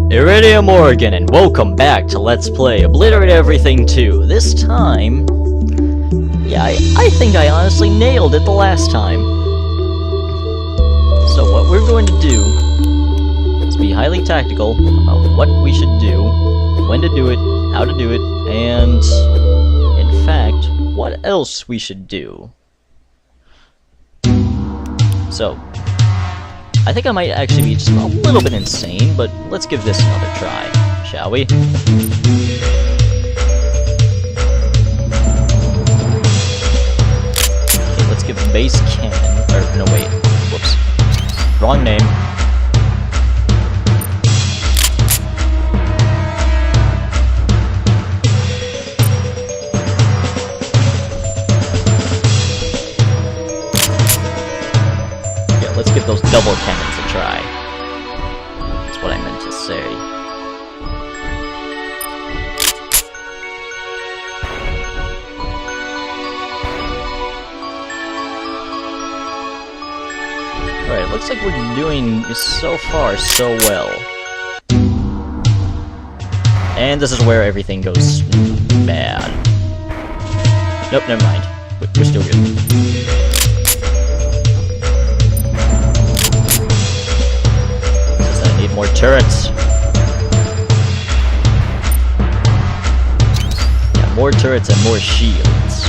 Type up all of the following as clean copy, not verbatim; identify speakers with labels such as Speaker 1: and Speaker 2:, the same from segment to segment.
Speaker 1: Iridium Morgan, and welcome back to Let's Play Obliterate Everything 2. This time... yeah, I think I honestly nailed it the last time. So what we're going to do is be highly tactical about what we should do, when to do it, how to do it, and, in fact, what else we should do. So, I think I might actually be just a little bit insane, but let's give this another try, shall we? Okay, let's give base cannon, or no wait, whoops, wrong name. Let's give those double cannons a try. That's what I meant to say. Alright, looks like we're doing so far so well. And this is where everything goes bad. Nope, never mind. We're still good. More turrets. Yeah, more turrets and more shields.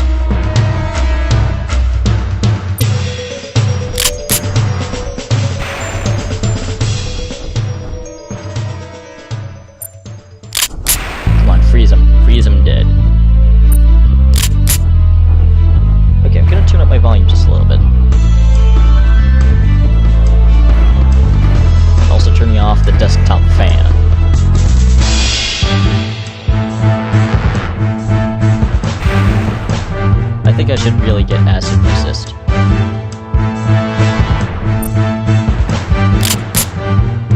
Speaker 1: Come on, freeze them. Freeze them dead. Okay, I'm gonna turn up my volume just a little bit. Also turning off the desktop fan. I think I should really get acid resist.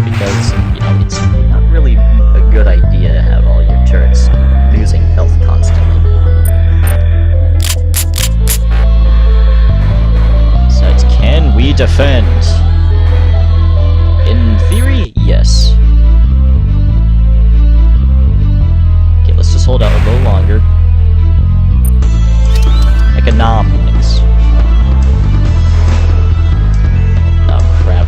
Speaker 1: Because, you know, it's not really a good idea to have all your turrets losing health constantly. Besides, can we defend? In theory, yes. Okay, let's just hold out a little longer. Economics. Oh, crap.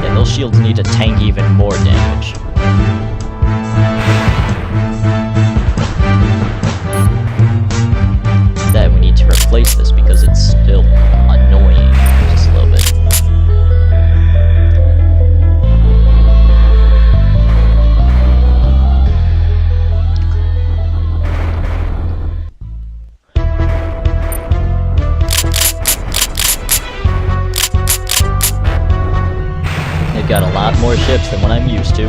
Speaker 1: Yeah, those shields need to tank even more damage. That we need to replace this because it's still annoying just a little bit. They've got a lot more ships than what I'm used to.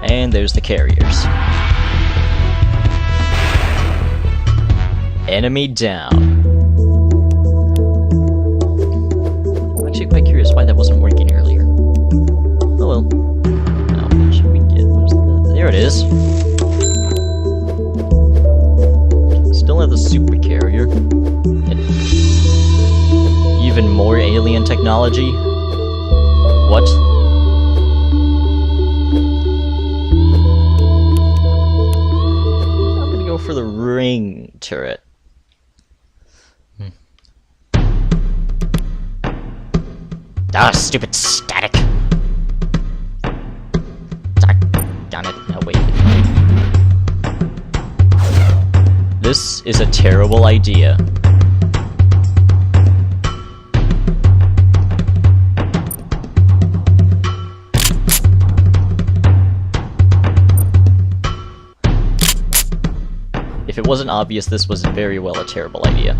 Speaker 1: And there's the carriers. Enemy down. I'm actually quite curious why that wasn't working earlier. Oh well. Now, what should we get? There it is. Still have the super carrier. And even more alien technology. What? I'm gonna go for the ring turret. Ah, stupid static! Darn it. No, wait. This is a terrible idea. If it wasn't obvious, this was very well a terrible idea.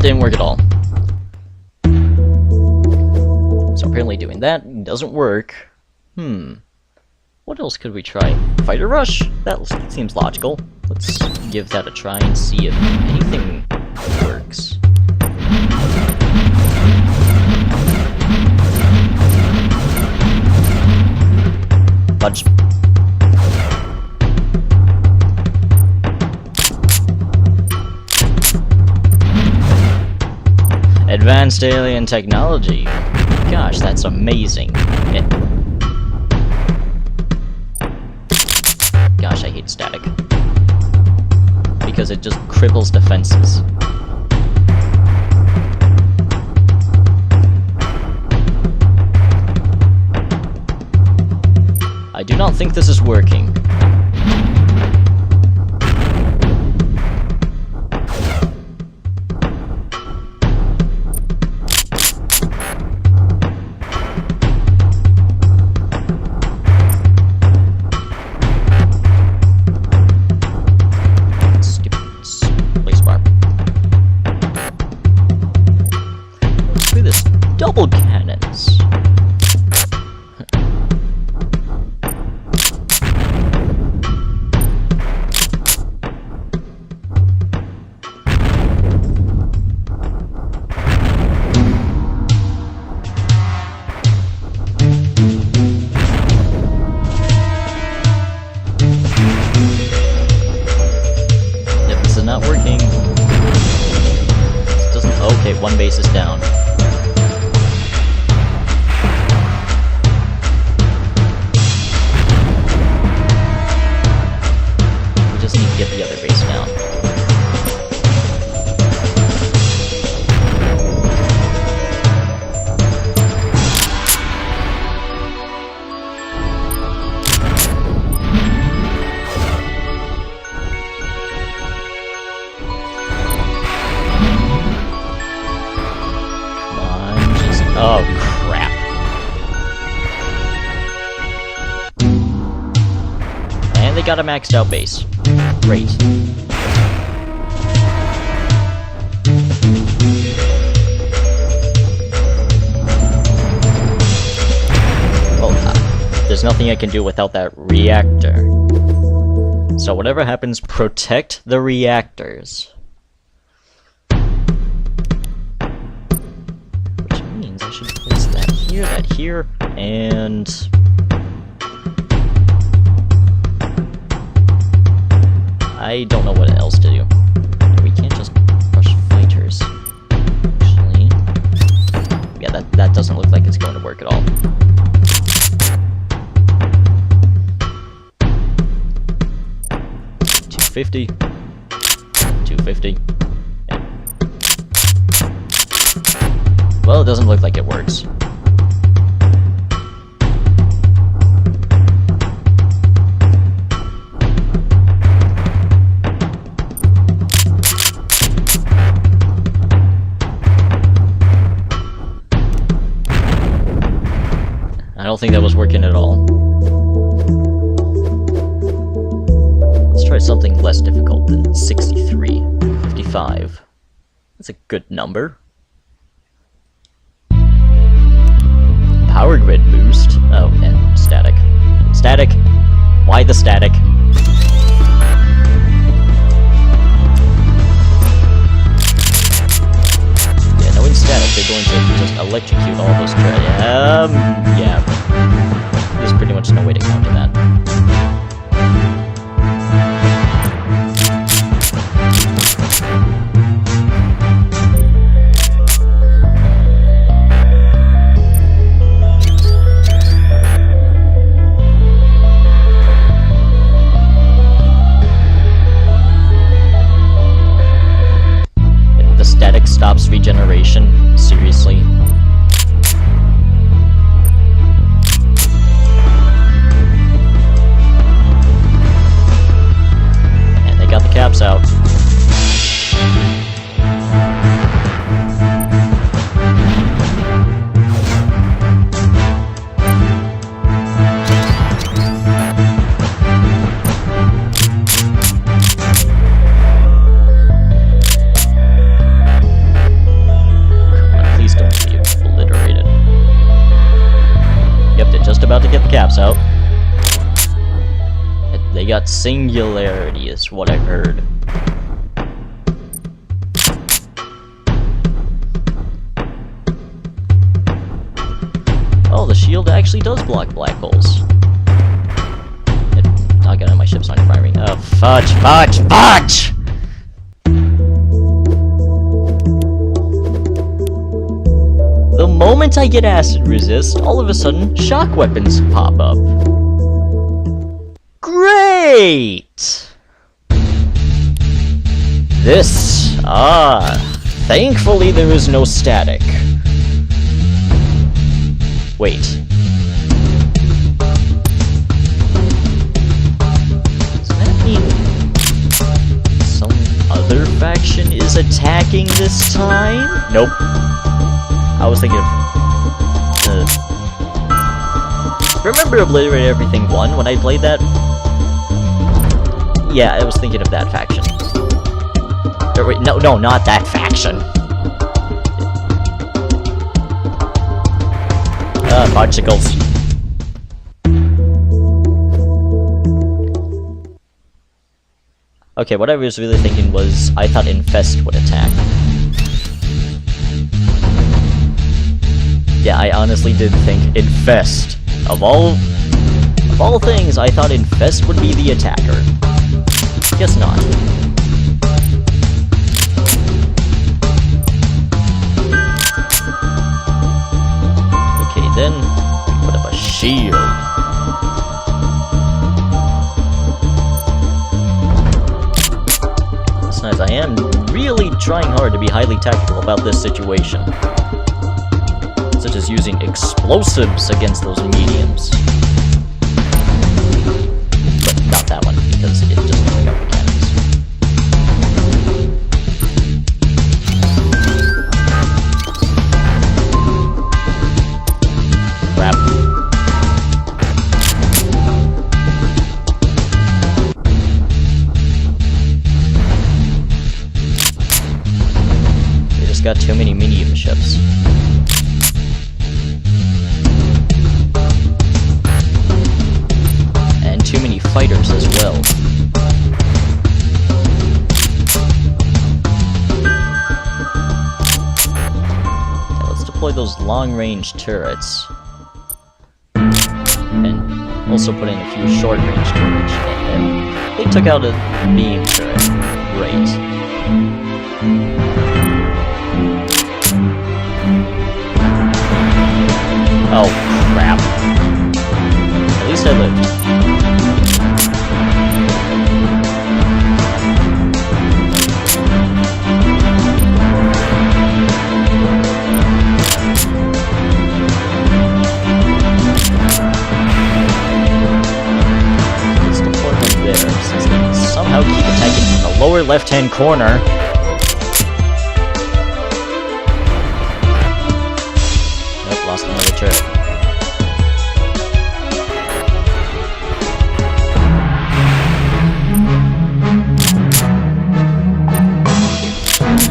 Speaker 1: didn't work at all. So apparently doing that doesn't work. What else could we try? Fighter Rush? That seems logical. Let's give that a try and see if anything works. Fudge. Advanced alien technology. Gosh, that's amazing. Gosh, I hate static. Because it just cripples defenses. I do not think this is working. Double cannons. Yep, this is not working. This doesn't. Okay, one base is down. Get the other base down. Come on, just... Oh, crap. And they got a maxed out base. Great. Oh, there's nothing I can do without that reactor. So whatever happens, protect the reactors. Which means I should place that here, and... I don't know what else to do. We can't just rush fighters. Actually... Yeah, that doesn't look like it's going to work at all. $250. $250. Yeah. Well, it doesn't look like it works. I don't think that was working at all. Let's try something less difficult than 63. 55. That's a good number. Power grid boost. Oh, and static. Static? Why the static? Yeah, knowing static, they're going to just electrocute all those yeah. There's pretty much no way to counter that. The static stops regeneration. Seriously. Got the caps out. caps out. They got singularity, is what I've heard. Oh, the shield actually does block black holes. Doggone it, my ship's not firing. Oh, fudge, fudge, fudge! The moment I get acid resist, all of a sudden, shock weapons pop up. Great! Thankfully there is no static. Wait. Does that mean some other faction is attacking this time? Nope. I was thinking of... remember Obliterate Everything 1 when I played that? Yeah, I was thinking of that faction. Or wait, no, not that faction. Bicycles. Okay, what I was really thinking was, I thought Infest would attack. Yeah, I honestly did think Infest. Of all things, I thought Infest would be the attacker. Guess not. Okay, then we put up a shield. That's nice. I am really trying hard to be highly tactical about this situation. Such as using explosives against those mediums. But not that one, because it doesn't take out mechanics. Crap. They just got too many medium ships. Too many fighters as well. Now let's deploy those long-range turrets. And also put in a few short-range turrets. And they took out a beam turret. Great. Oh, crap. At least I lived. Somehow keep attacking from the lower left-hand corner. Nope, lost another turret.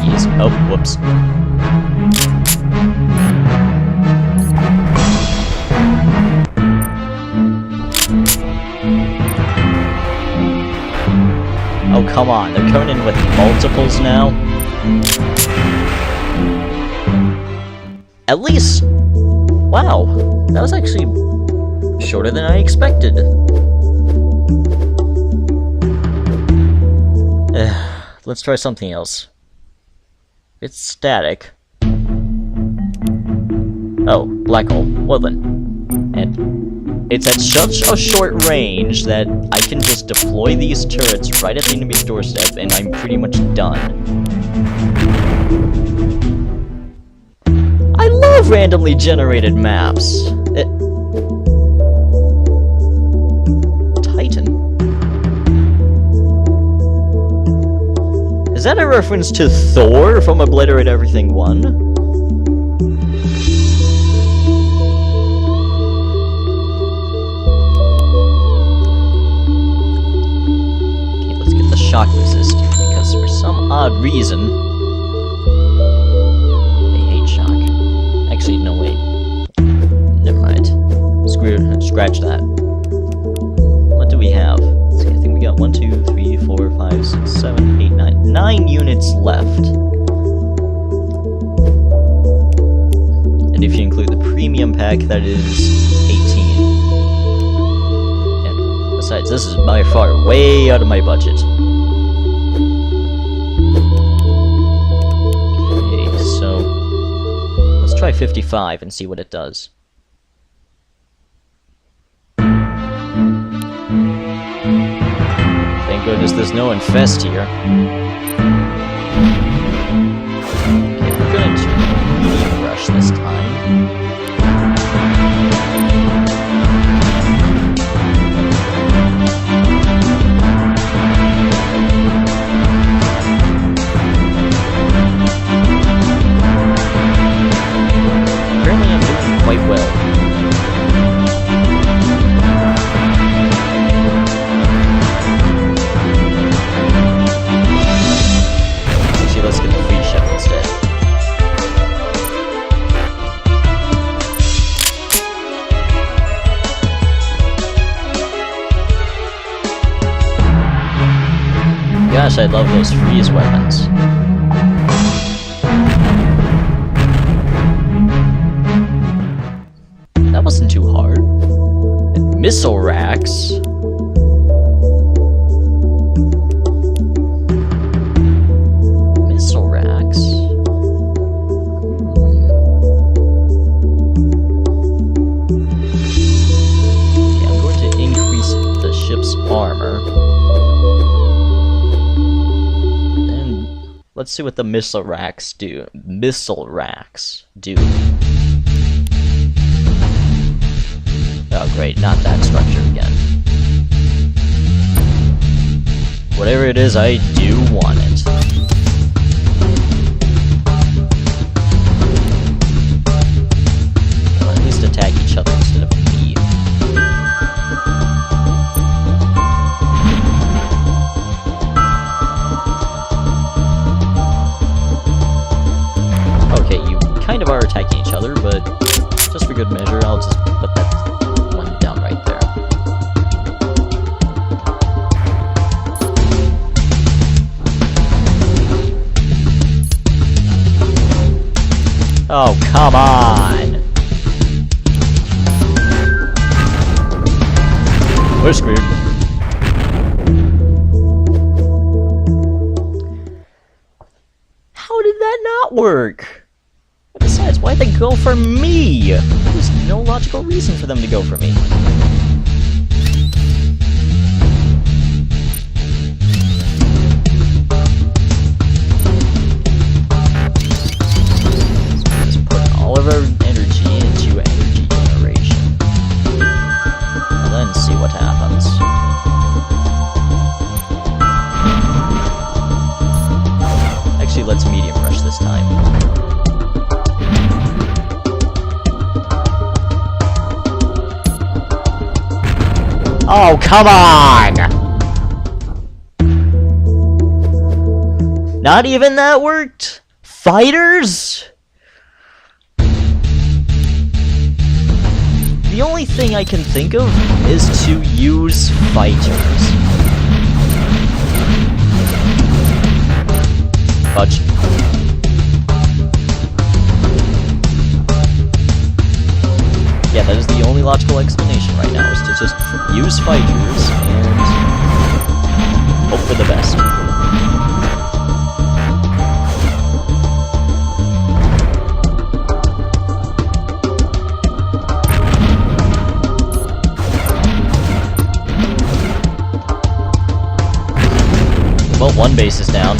Speaker 1: Jeez. Oh, whoops. Oh, come on, they're coming in with multiples now? At least... wow, that was actually shorter than I expected. Let's try something else. It's static. Oh, black hole. Well then. And... it's at such a short range that I can just deploy these turrets right at the enemy's doorstep and I'm pretty much done. I love randomly generated maps! Titan? Is that a reference to Thor from Obliterate Everything 1? Shock resist, because for some odd reason they hate shock. Actually, no wait. Never mind. Screw scratch that. What do we have? Let's see, I think we got 1, 2, 3, 4, 5, 6, 7, 8, 9. 9 units left. And if you include the premium pack, that is 18. And besides, this is by far way out of my budget. Okay, so let's try 55 and see what it does. Thank goodness there's no infest here. Okay, we're gonna do medium rush this time. Apparently I'm doing quite well. Let's get the free ship instead. Gosh, I love those freeze weapons. That wasn't too hard. And missile racks. Let's see what the missile racks do. Oh great, not that structure again. Whatever it is, I do want it. Well, at least attack each other instead of me. Okay, you kind of are attacking each other, but just for good measure, I'll just put that one down right there. Oh, come on! We're screwed. How did that not work? Besides, why'd they go for me? There's no logical reason for them to go for me. Just put all of our energy into energy generation. And then see what happens. Actually, let's medium rush this time. Oh, come on! Not even that worked? Fighters? The only thing I can think of is to use fighters. Fudge. Yeah, that is the only logical explanation right now, is to just use fighters and hope for the best. Well, one base is down.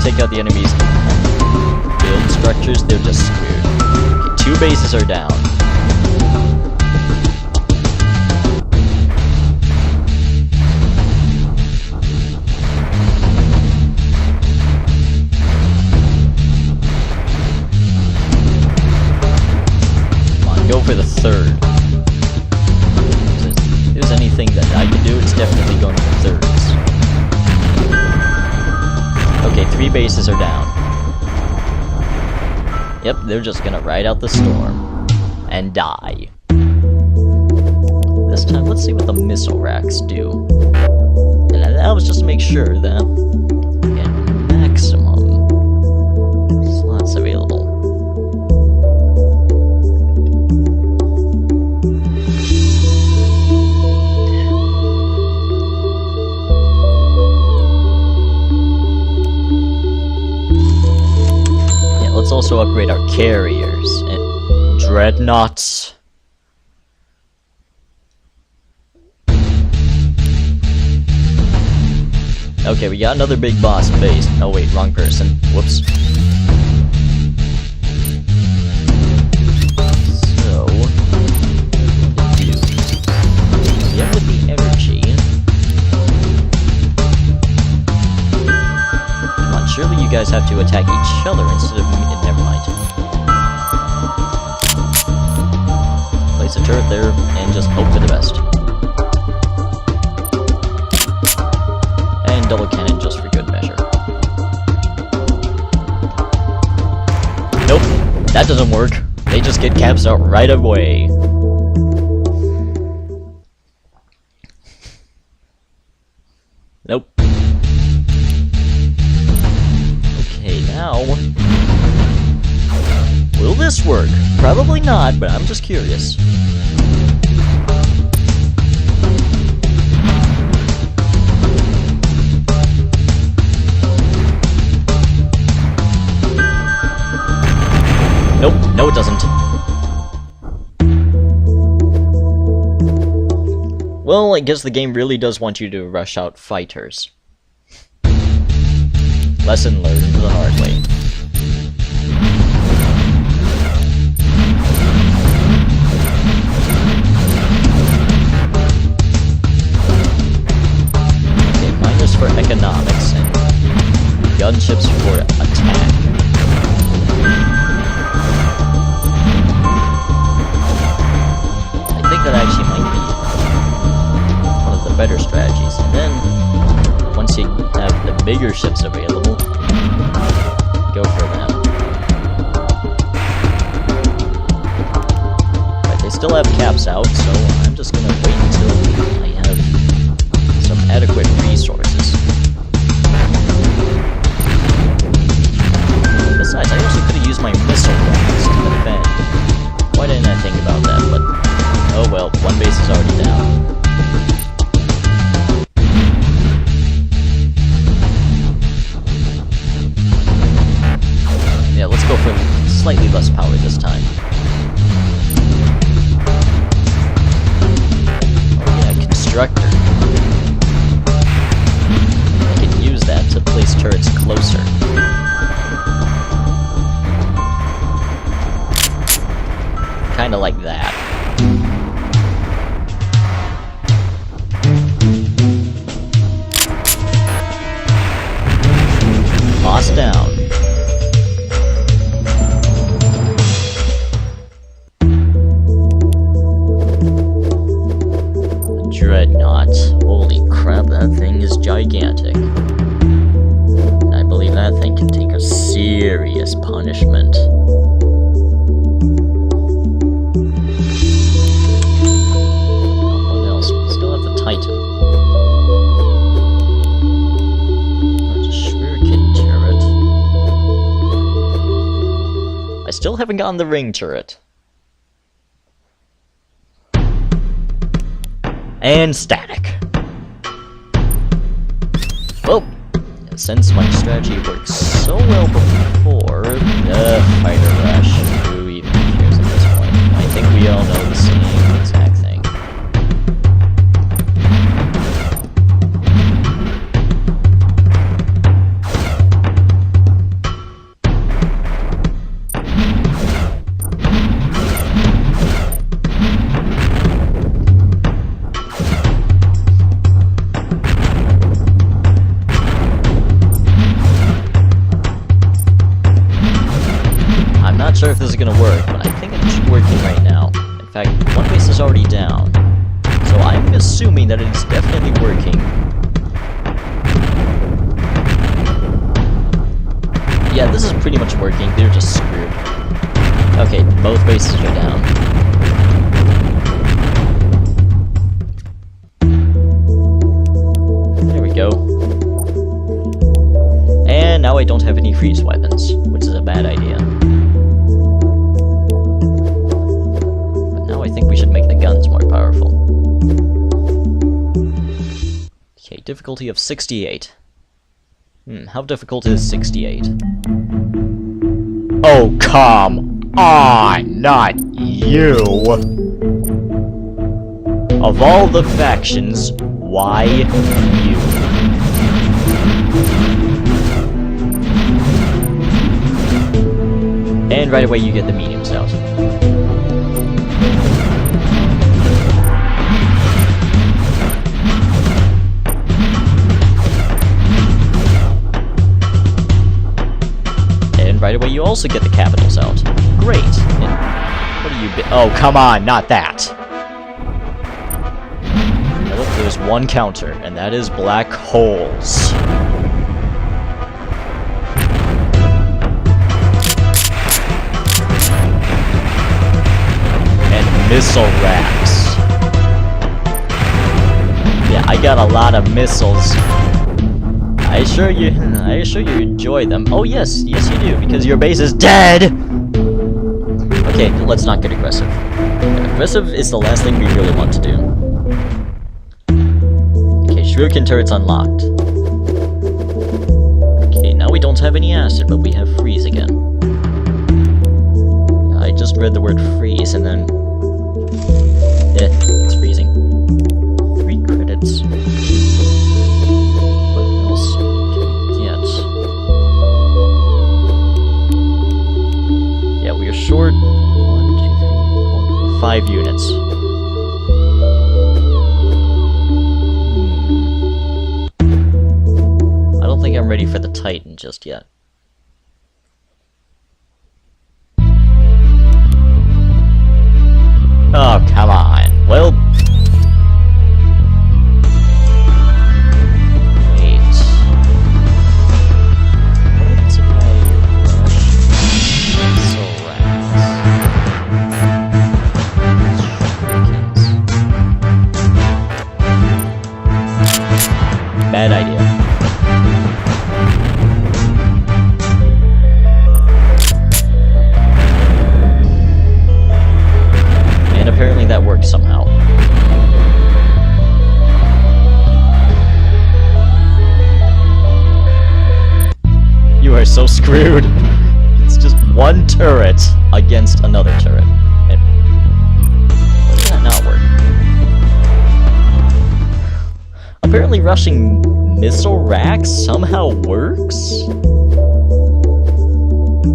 Speaker 1: Take out the enemy's build structures, they're just screwed. Okay, 2 bases are down. Come on, go for the 3rd. If there's anything that I can do, it's definitely going for 3rds. Okay, 3 bases are down. Yep, they're just gonna ride out the storm. And die. This time, let's see what the missile racks do. And that was just to make sure that we get maximum slots available. Yeah, let's also upgrade our carriers and dreadnoughts. Okay, we got another big boss base. Oh wait, wrong person. Whoops. So, yeah, with the energy. Come on, surely you guys have to attack each other instead of me. Never mind. Place a turret there and just hope for the best. Double cannon just for good measure. Nope, that doesn't work. They just get caps out right away. Nope. Okay, now... will this work? Probably not, but I'm just curious. Nope, no it doesn't. Well, I guess the game really does want you to rush out fighters. Lesson learned the hard way. Okay, miners for economics and gunships for attack. That actually might be one of the better strategies. And then, once you have the bigger ships available, go for them. But they still have caps out, so I'm just gonna wait until I have some adequate resources. Besides, I also could have used my missile rockets to defend. Why didn't I think about that? But oh well, one base is already down. Yeah, let's go for slightly less power this time. Oh yeah, constructor. I can use that to place turrets closer. Kinda like that. Boss down. Dreadnought. Holy crap, that thing is gigantic. I believe that thing can take a serious punishment. What else? We still have the Titan. I still haven't gotten the ring turret. And static. Well, since my strategy worked so well before, fighter rush, who even cares at this point? I think we all know the same exact thing. Not sure if this is gonna work, but I think it's working right now. In fact, one base is already down, so I'm assuming that it's definitely working. Yeah, this is pretty much working. They're just screwed. Okay, both bases are down. There we go. And now I don't have any freeze weapons, which is a bad idea. But now I think we should make the guns more powerful. Okay, difficulty of 68. How difficult is 68? Oh, come on! Not you! Of all the factions, why you? And right away you get the mediums out. And right away you also get the capitals out. Great. And what are you oh, come on, not that. Now look, there's one counter, and that is black holes. Missile racks. Yeah, I got a lot of missiles. I assure you enjoy them. Oh yes, yes you do, because your base is dead! Okay, let's not get aggressive. Aggressive is the last thing we really want to do. Okay, Shuriken turret's unlocked. Okay, now we don't have any acid, but we have freeze again. I just read the word freeze and then it's freezing. 3 credits. What else can we get? Yeah, we are short 1, 2, 3, 4, 5 units. I don't think I'm ready for the Titan just yet. Oh, come on. Well... Wait... What if I rush missile racks? Bad idea. Apparently that worked somehow. You are so screwed. It's just one turret against another turret. Why did that not work? Apparently rushing missile racks somehow works?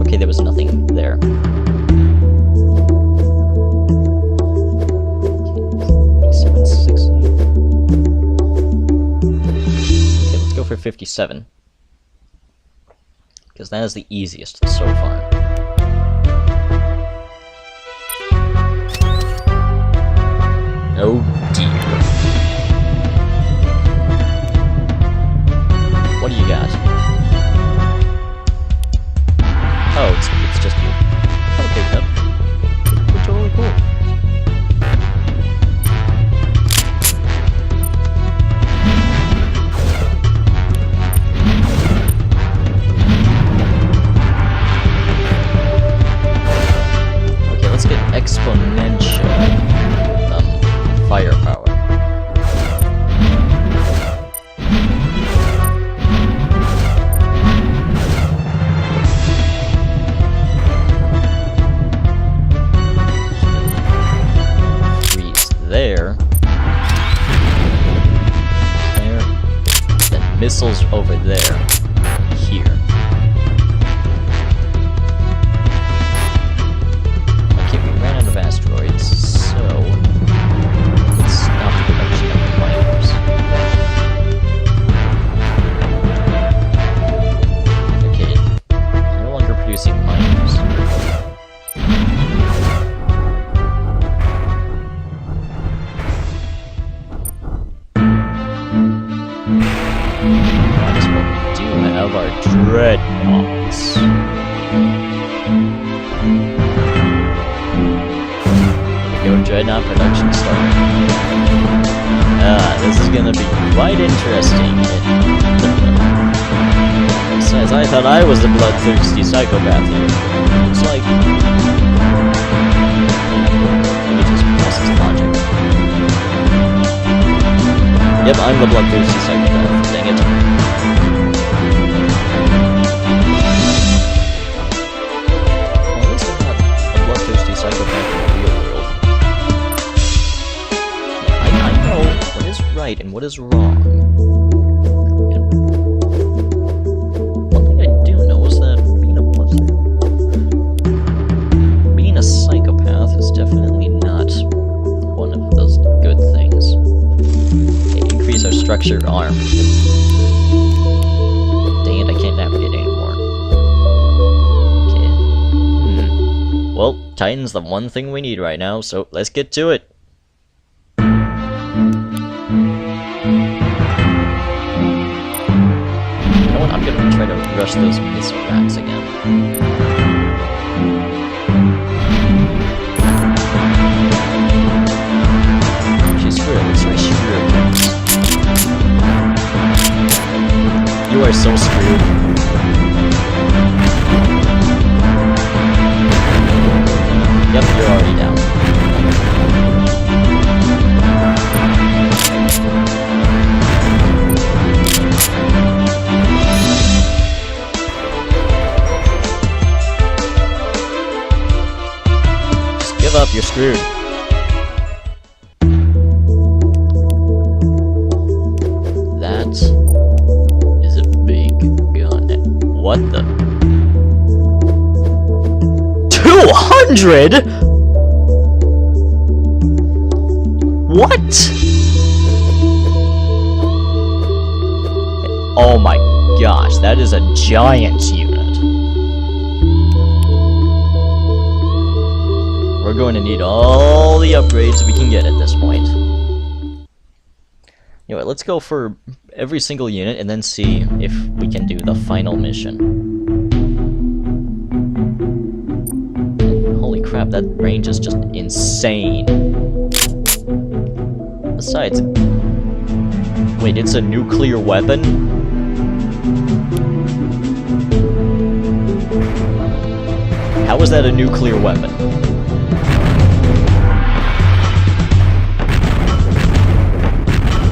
Speaker 1: Okay, there was nothing there. For 57, because that is the easiest so far. Oh dear. What do you got? Oh, it's just you. Okay, then. You're totally cool. Exponential firepower. Freeze there. There. Then missiles over there. Here. Asteroids, so let's stop the production of miners. Okay, I'm no longer producing miners. That is what we do. go, Dreadnought production started. This is gonna be quite interesting. Besides, I thought I was the bloodthirsty psychopath here. Looks like... Let me just press this logic. Yep, I'm the bloodthirsty psychopath. Dang it. Well, at least I'm not a bloodthirsty psychopath in the real world. I know what is right and what is wrong. And one thing I do know is that being a psychopath is definitely not one of those good things. Increase our structure arm. Dang it, I can't navigate anymore. Okay. Well, Titan's the one thing we need right now, so let's get to it. You know what, I'm gonna try to rush those missile racks again. You are so screwed. Yep, you're already down. Just give up, you're screwed. What the? 200?! What?! Oh my gosh, that is a giant unit. We're going to need all the upgrades we can get at this point. Anyway, let's go for every single unit and then see if we can do the final mission. Holy crap, that range is just insane. Besides... Wait, it's a nuclear weapon? How is that a nuclear weapon?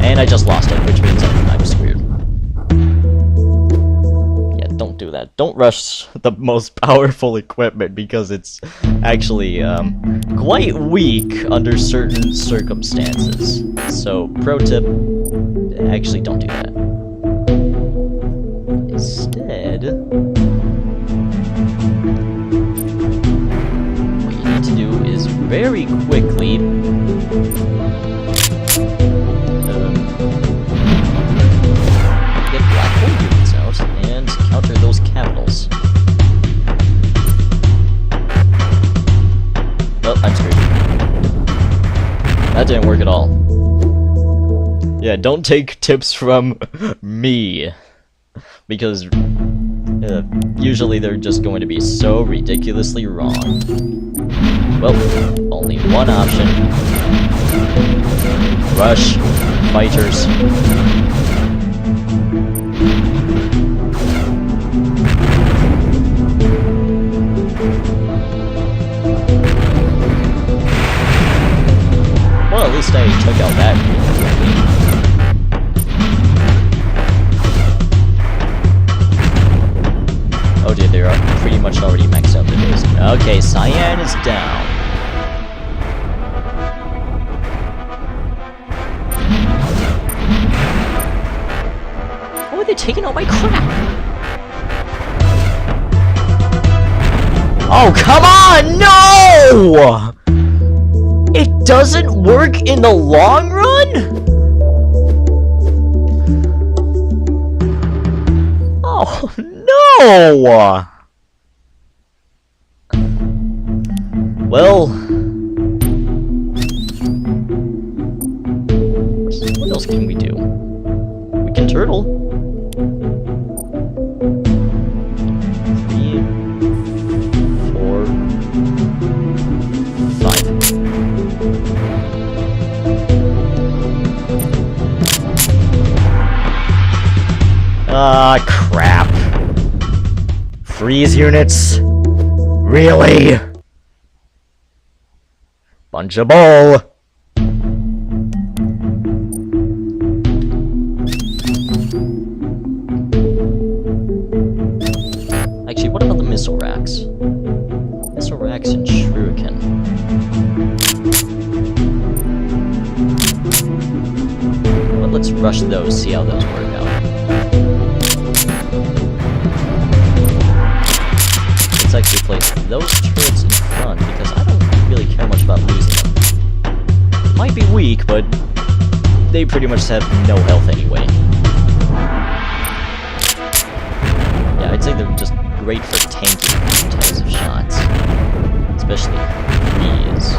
Speaker 1: And I just lost it, which means I'm screwed. Yeah, don't do that. Don't rush the most powerful equipment because it's actually quite weak under certain circumstances. So, pro tip, actually don't do that. Instead, what you need to do is very quickly counter those capitals. Oh, I'm screwed. That didn't work at all. Yeah, don't take tips from me. Because usually they're just going to be so ridiculously wrong. Well, only one option. Rush fighters. Well, at least I took out that. Oh dear, they're pretty much already maxed out their base. Okay, Cyan is down. Oh, are they taking out my crap? Oh, come on! No! It doesn't work in the long run? Oh, no! Well... what else can we do? We can turtle. 3, 4, 5.
Speaker 2: Ah, crap. Freeze units? Really? Bunch of bull.
Speaker 1: Actually, what about the missile racks? Missile racks and shuriken. Well, let's rush those, see how those work out. Let's actually place those turrets in front, because I don't really care much about losing them. Might be weak, but they pretty much have no health anyway. Yeah, I'd say they're just great for tanking types of shots. Especially these.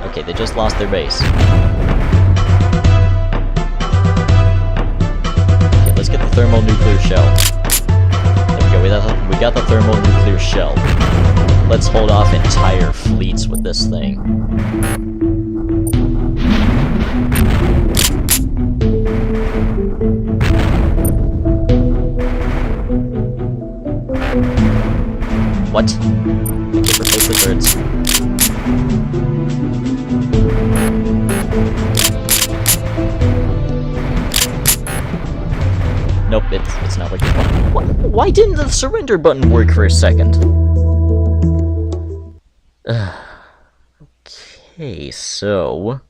Speaker 1: Okay, they just lost their base. Okay, let's get the thermonuclear shell. There we go, we got the thermonuclear shell. Let's hold off entire fleets with this thing. What? Okay, replace the turrets. Nope, it's not working. Why didn't the surrender button work for a second? Okay, so...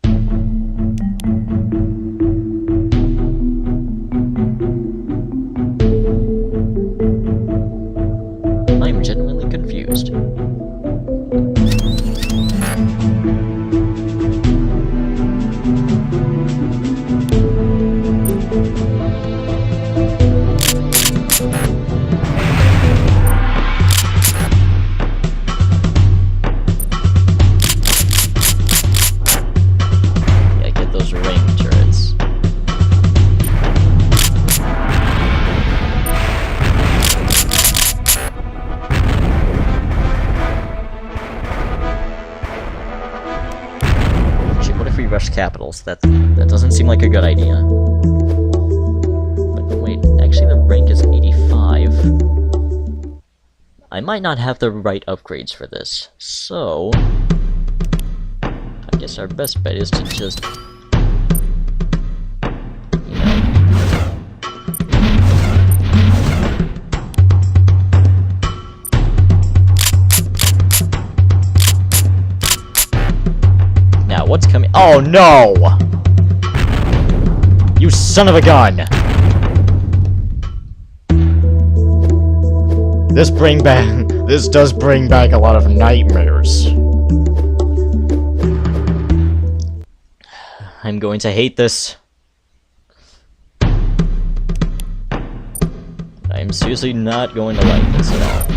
Speaker 1: I'm genuinely confused. Yeah, get those ring turrets. Rush capitals. That doesn't seem like a good idea. But wait, actually the rank is 85. I might not have the right upgrades for this, so I guess our best bet is to just, you know, what's coming? Oh no! You son of a gun! This does bring back a lot of nightmares. I'm going to hate this. I'm seriously not going to like this at all.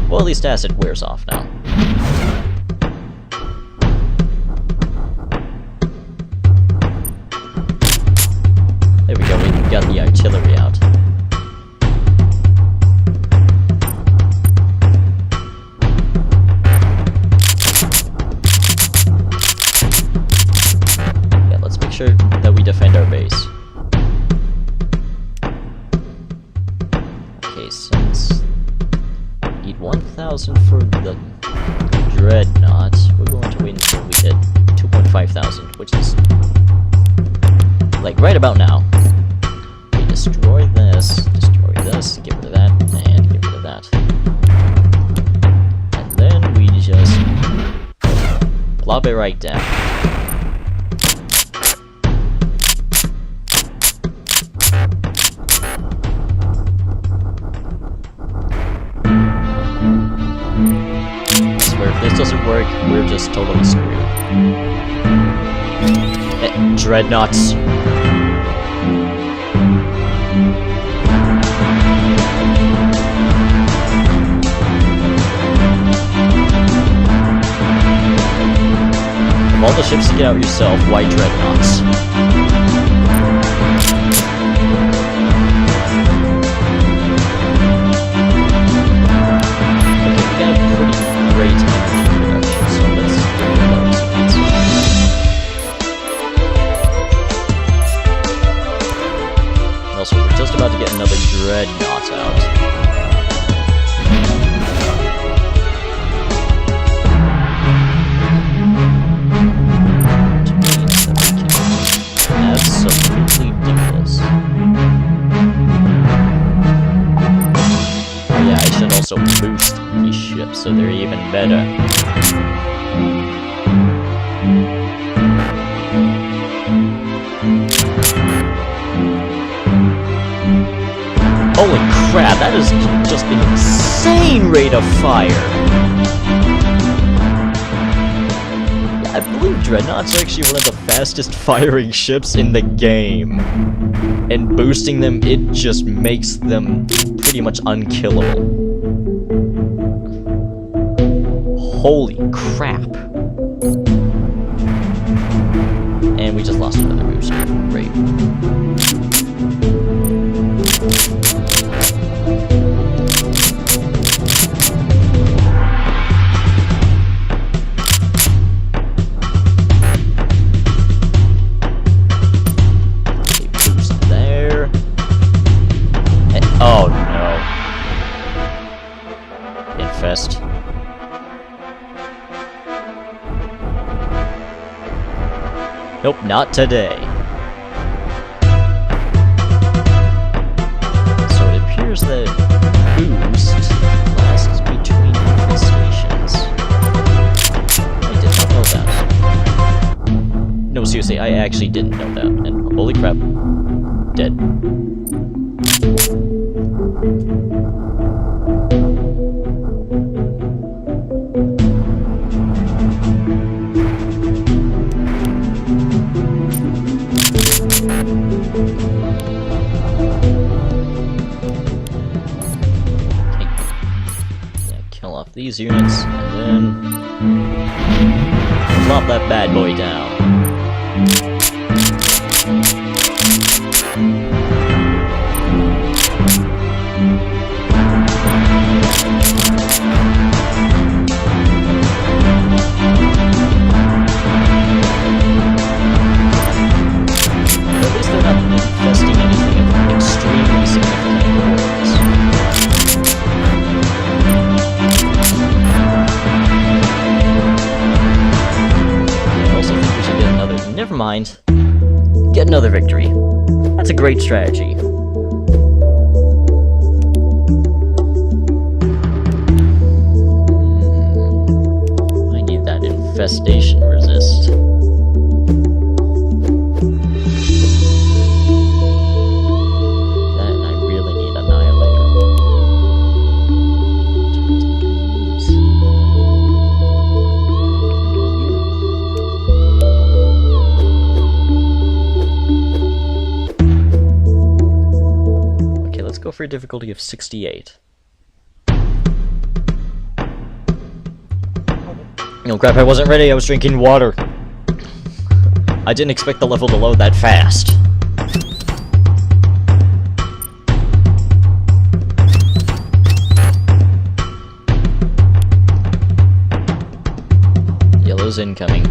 Speaker 1: Well, at least acid wears off now. There we go, we got the artillery out. Yeah, let's make sure that we defend our base. Okay, since... need 1,000 for the Dreadnought. We're going to wait until we hit 2,500, which is like right about now. We destroy this, get rid of that, and get rid of that. And then we just plop it right down. If this doesn't work, we're just totally screwed. Dreadnoughts. Come on. the ships to get out yourself. Why dreadnoughts? Okay, we got a pretty great energy production, so let's bring those units. Also, we're just about to get another dreadnought out. Absolutely do this. Oh yeah, I should also boost these ships so they're even better. Holy crap, that is just an insane rate of fire! I believe Dreadnoughts are actually one of the fastest firing ships in the game. And boosting them, it just makes them pretty much unkillable. Holy crap. And we just lost another booster. Great. Oh no. Infest. Nope, not today. So it appears that boost lasts between infestations. I did not know that. No, seriously, I actually didn't know that. And holy crap. Dead. These units, and then plop that bad boy down. But at least they're not infesting anything of extremely significant importance. Never mind. Get another victory. That's a great strategy. I need that infestation resist. That and I really need Annihilator. Go for a difficulty of 68. Oh crap, I wasn't ready, I was drinking water. I didn't expect the level to load that fast. Yellow's incoming.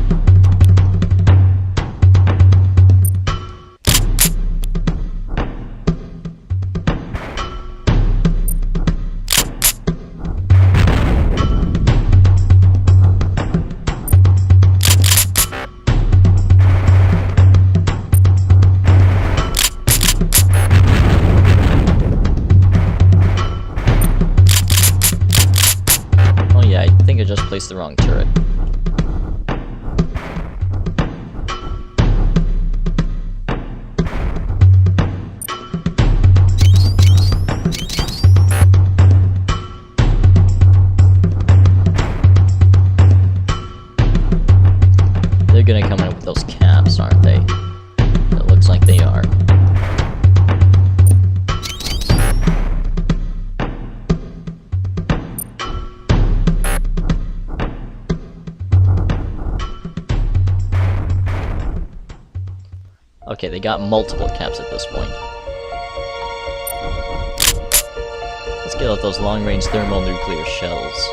Speaker 1: Placed the wrong turret. They're gonna come in with those caps, aren't they? It looks like they are. Okay, they got multiple caps at this point. Let's get out those long-range thermonuclear shells.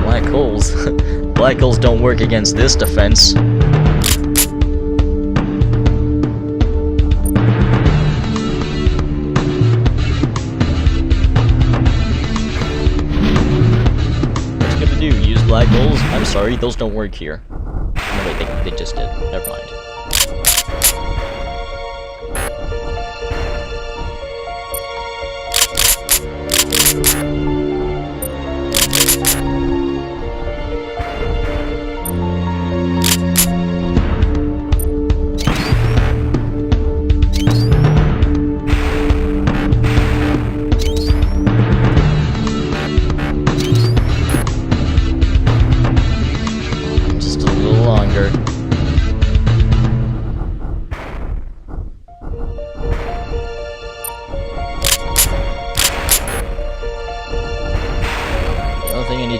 Speaker 1: Black holes. Black holes don't work against this defense. Black holes? I'm sorry, those don't work here. No, wait, they just did. Never mind.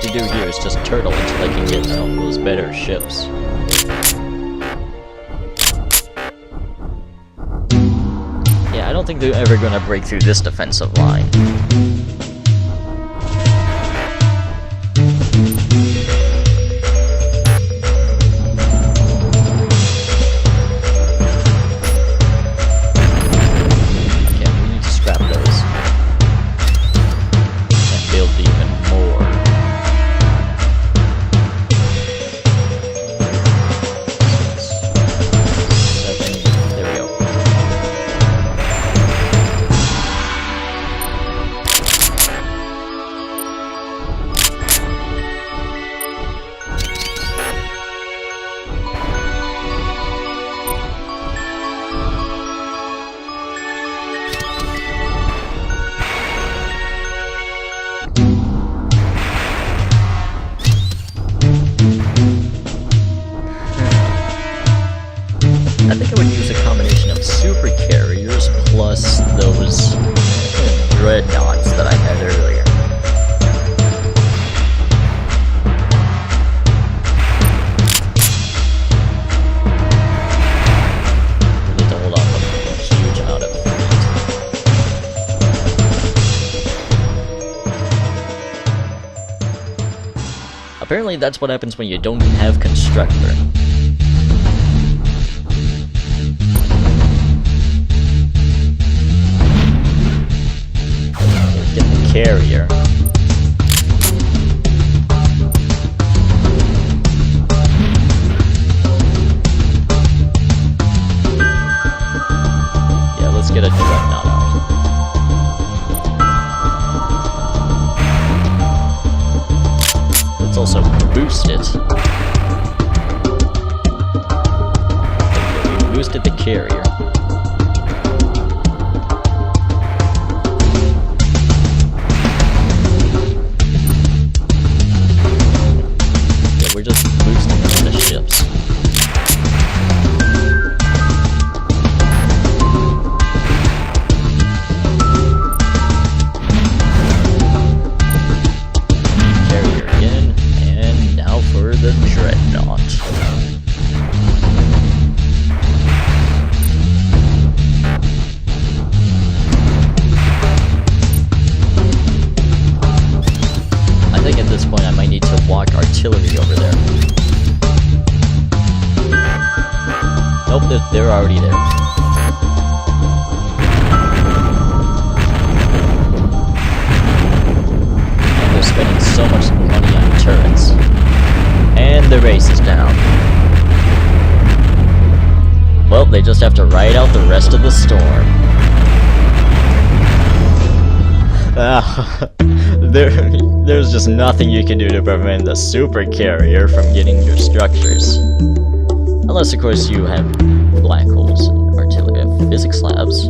Speaker 1: To do here is just turtle until I can get those better ships. Yeah, I don't think they're ever gonna break through this defensive line. Okay, we need to scrap those. And build even more. I think I would use a combination of super carriers plus those dreadnoughts that I had earlier. We need to hold off a huge amount of fleet. Apparently that's what happens when you don't have constructor. Carrier. Yeah, let's get a dreadnought out. Let's also boost it. Okay, we boosted the carrier. We're just boosting the ships. Carrier again, and now for the dreadnought. I think at this point I might need to walk artillery over there. Nope, they're already there. And they're spending so much money on turrets. And the race is down. Well, they just have to ride out the rest of the storm. There's just nothing you can do to prevent the super carrier from getting your structures. Unless, of course, you have black holes and artillery and physics labs.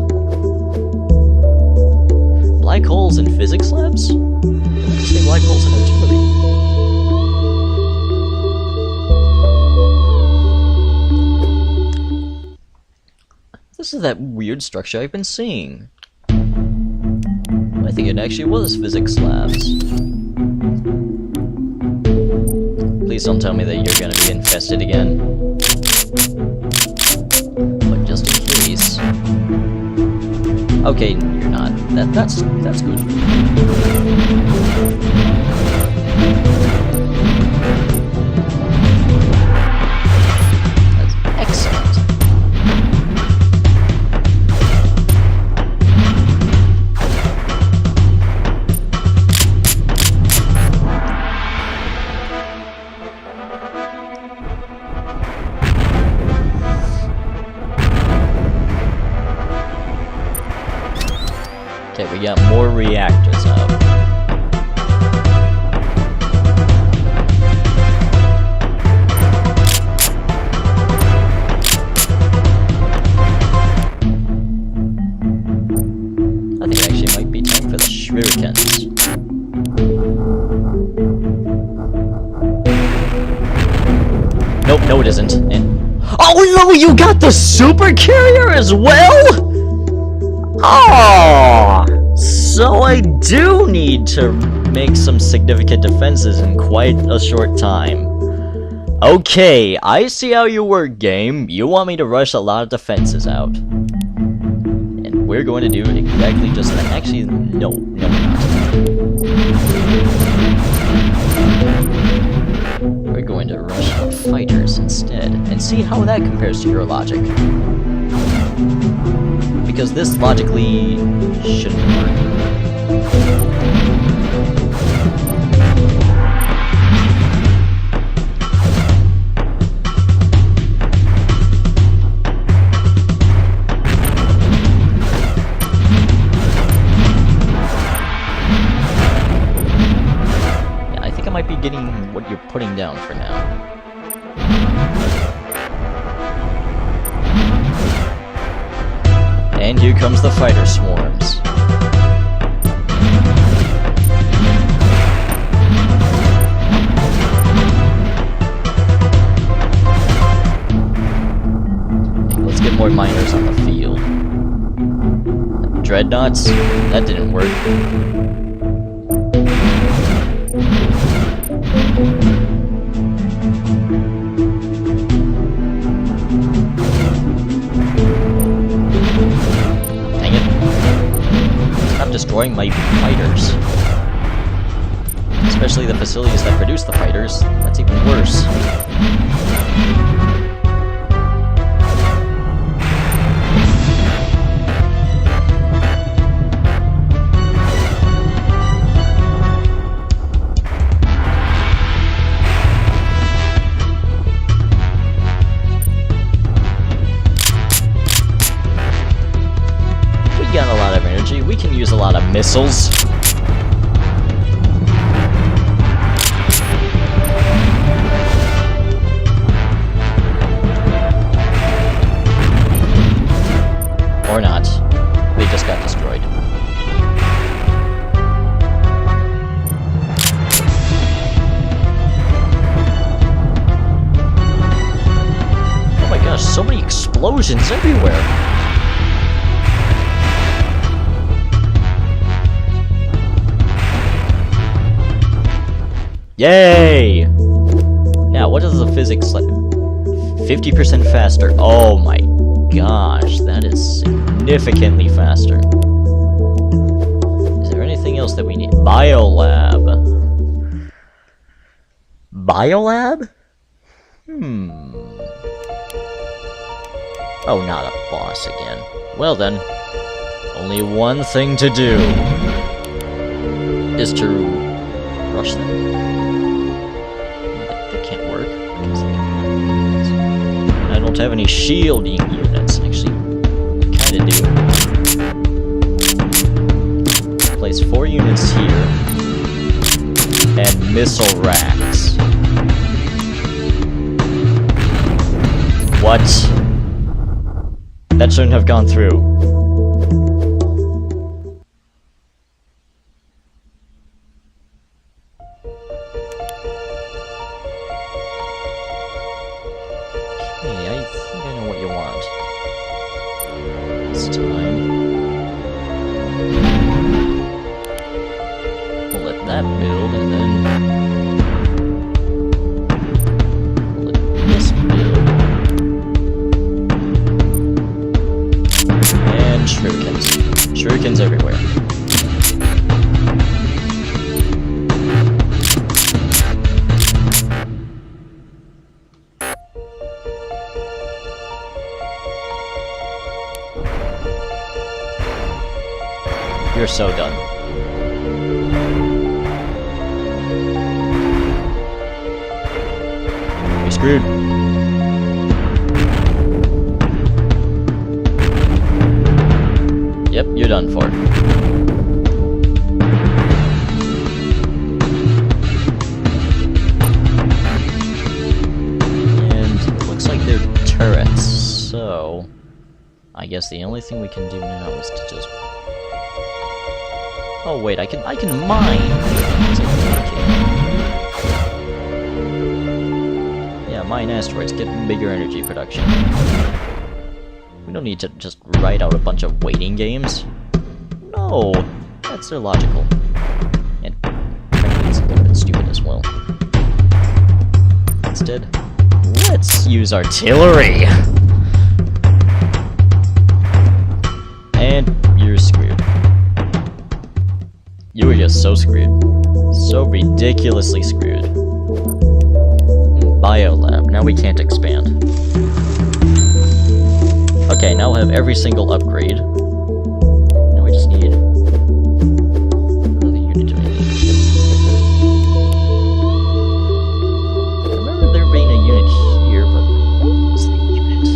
Speaker 1: Black holes and physics labs? Why did you say black holes and artillery? This is that weird structure I've been seeing. I think it actually was physics labs. Please don't tell me that you're gonna be infested again. But just in case... Okay, you're not. That's good. That's excellent. Okay, we got more reactors up. I think it actually might be time for the shurikens. Nope, no it isn't. Oh no, you got the super carrier as well? Oh, so I do need to make some significant defenses in quite a short time. Okay, I see how you work, game. You want me to rush a lot of defenses out. And we're going to do exactly just that. Actually, no, we're not. We're going to rush out fighters instead, and see how that compares to your logic. Because this logically shouldn't work. Yeah, I think I might be getting what you're putting down for now. And here comes the fighter swarms. Okay, let's get more miners on the field. Dreadnoughts? That didn't work. Destroying my fighters. Especially the facilities that produce the fighters. That's even worse. We got a lot of energy. We can use a lot of missiles. Or not. They just got destroyed. Oh my gosh, so many explosions everywhere. Yay! Now, what is the physics like? 50% faster. Oh my gosh, that is significantly faster. Is there anything else that we need? Biolab. Biolab? Oh, not a boss again. Well then, only one thing to do is to rush them. That can't work because I don't have any shielding units. Actually, kinda do. Place 4 units here and missile racks. What? That shouldn't have gone through. And shurikens. Shurikens everywhere. You're so done. You're screwed. Yep, you're done for. And it looks like they're turrets, so I guess the only thing we can do now is to just... Oh wait, I can mine. Yeah, mine asteroids, get bigger energy production. We don't need to just write out a bunch of waiting games. No, that's illogical. And frankly, it's a little bit stupid as well. Instead, let's use artillery. And you're screwed. You were just so screwed. So ridiculously screwed. Biolab. Now we can't expand. Okay, now we'll have every single upgrade. Now we just need... What unit do we need? I remember there being a unit here, but what was the unit?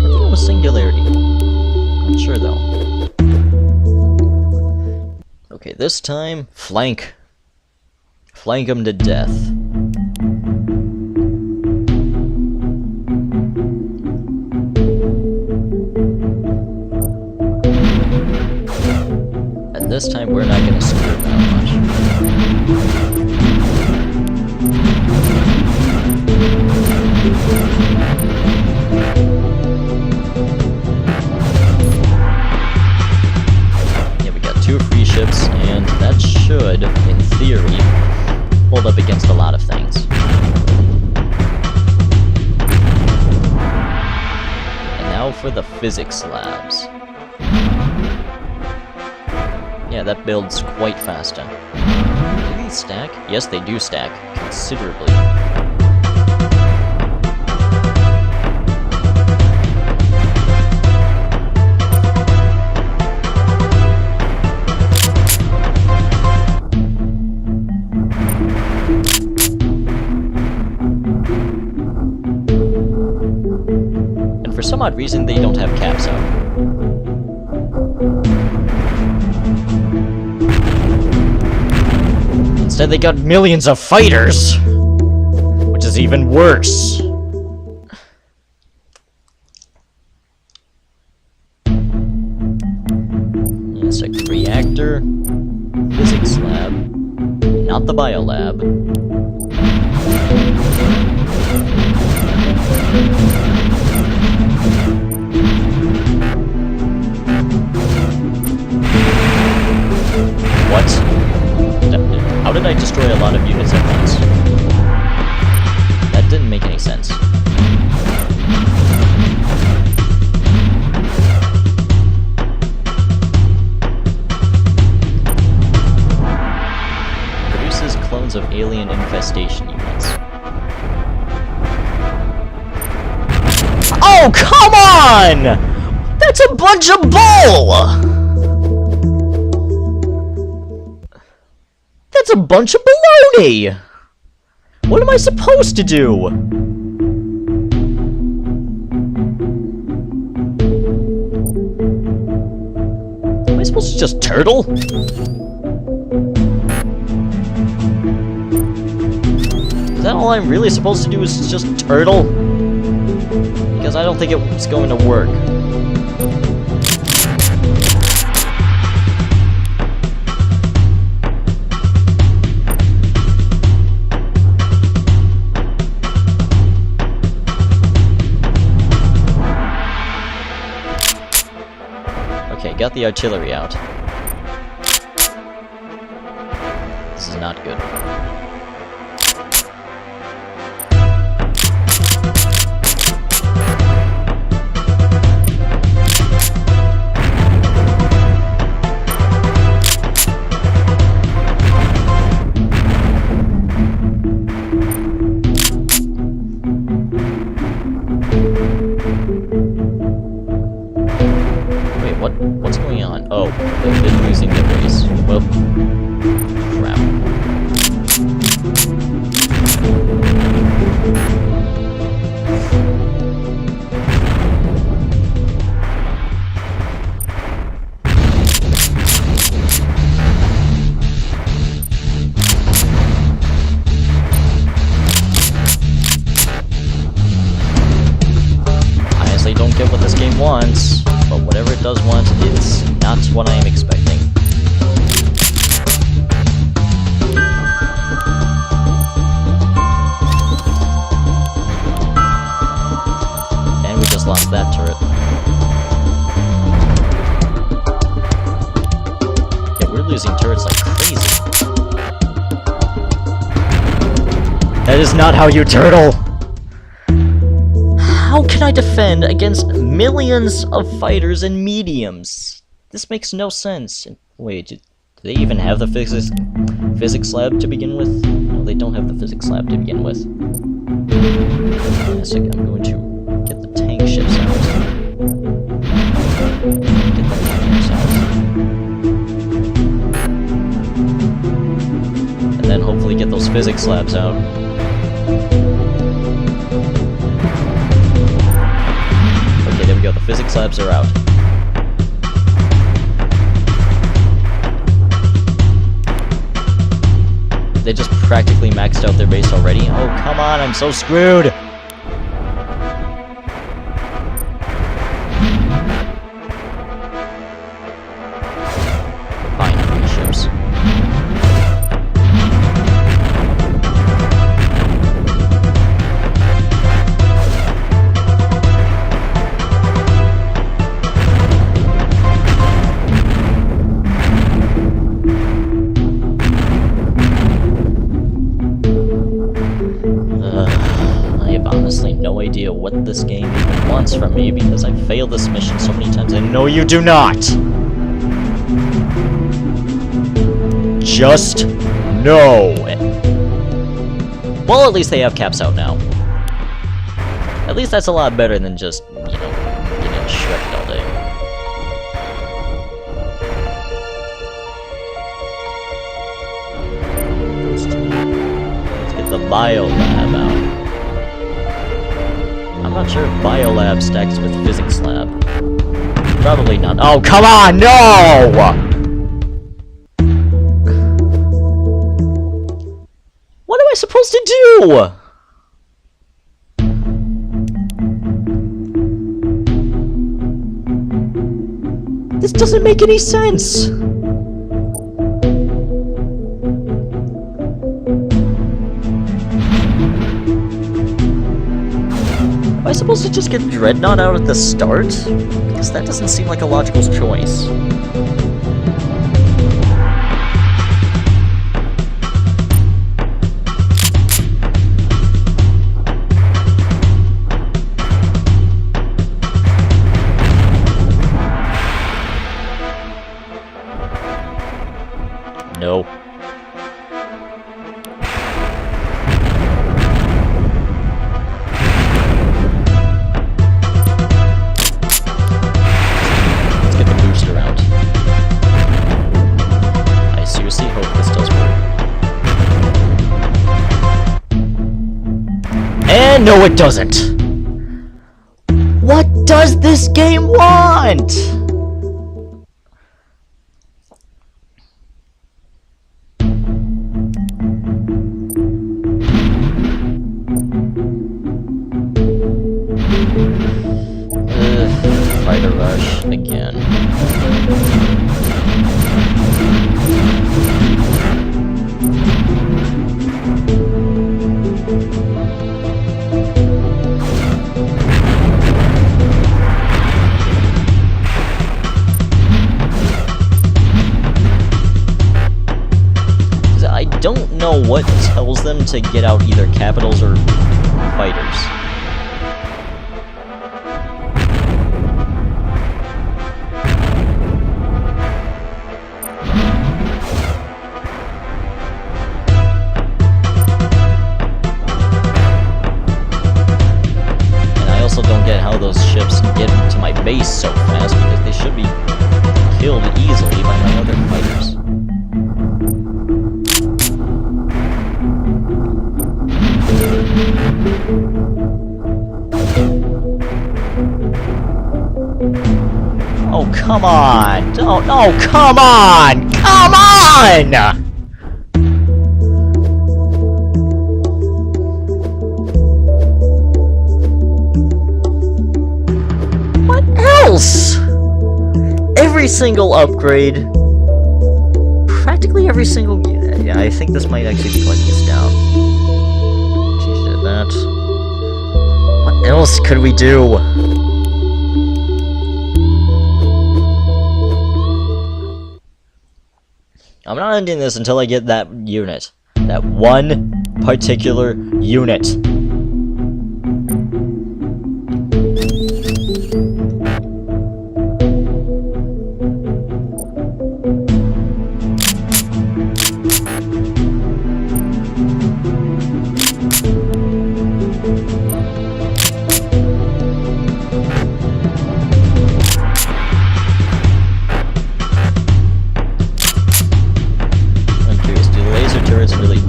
Speaker 1: I think it was Singularity. Not sure though. Okay, this time, flank. Flank them to death. And this time, we're not gonna screw them that much. Yeah, we got 2 free ships, and that should, in theory, hold up against a lot of things. And now for the physics labs. Yeah, that builds quite faster. Do these stack? Yes, they do stack considerably. And for some odd reason, they don't have caps out. Instead, they got millions of fighters! Which is even worse. It's a reactor, physics lab, not the biolab. What? How did I destroy a lot of units at once? That didn't make any sense. Produces clones of alien infestation units. Oh, come on! That's a bunch of bull! That's a bunch of baloney! What am I supposed to do? Am I supposed to just turtle? Is that all I'm really supposed to do is just turtle? Because I don't think it's going to work. Okay, got the artillery out. This is not good. get what this game wants, but whatever it does want, it's not what I am expecting. And we just lost that turret. Yeah, we're losing turrets like crazy.
Speaker 2: That is not how you turtle!
Speaker 1: How can I defend against millions of fighters and mediums? This makes no sense. Wait, do they even have the physics lab to begin with? No, they don't have the physics lab to begin with. Wait a second, I'm going to get the tank ships out. Get the tanks out. And then hopefully get those physics labs out. There we go, the physics labs are out. They just practically maxed out their base already. Oh, come on, I'm so screwed! Fine, free ships. Honestly, no idea what this game even wants from me because I failed this mission so many times. And
Speaker 2: No, you do not! Just no!
Speaker 1: well, at least they have caps out now. At least that's a lot better than just, you know, getting shredded all day. Let's get the biolab out. I'm not sure if biolab stacks with physics lab. Probably not.
Speaker 2: Oh, come on, no!
Speaker 1: What am I supposed to do? This doesn't make any sense. Am I supposed to just get Dreadnought out at the start? Because that doesn't seem like a logical choice. No.
Speaker 2: And no, it doesn't. What does this game want?
Speaker 1: Fighter rush again. I don't know what tells them to get out either capitals or fighters. And I also don't get how those ships get to my base so fast, because they should be killed easily by my other fighters. Oh, come on! Don't, oh, come on! Come on! every single upgrade. Practically every single... Yeah, I think this might actually be letting us down. Change to that. What else could we do? I'm not ending this until I get that unit. That one particular unit. Really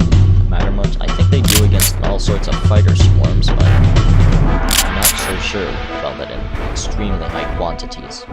Speaker 1: matter much. I think they do against all sorts of fighter swarms, but I'm not so sure about that in extremely high quantities.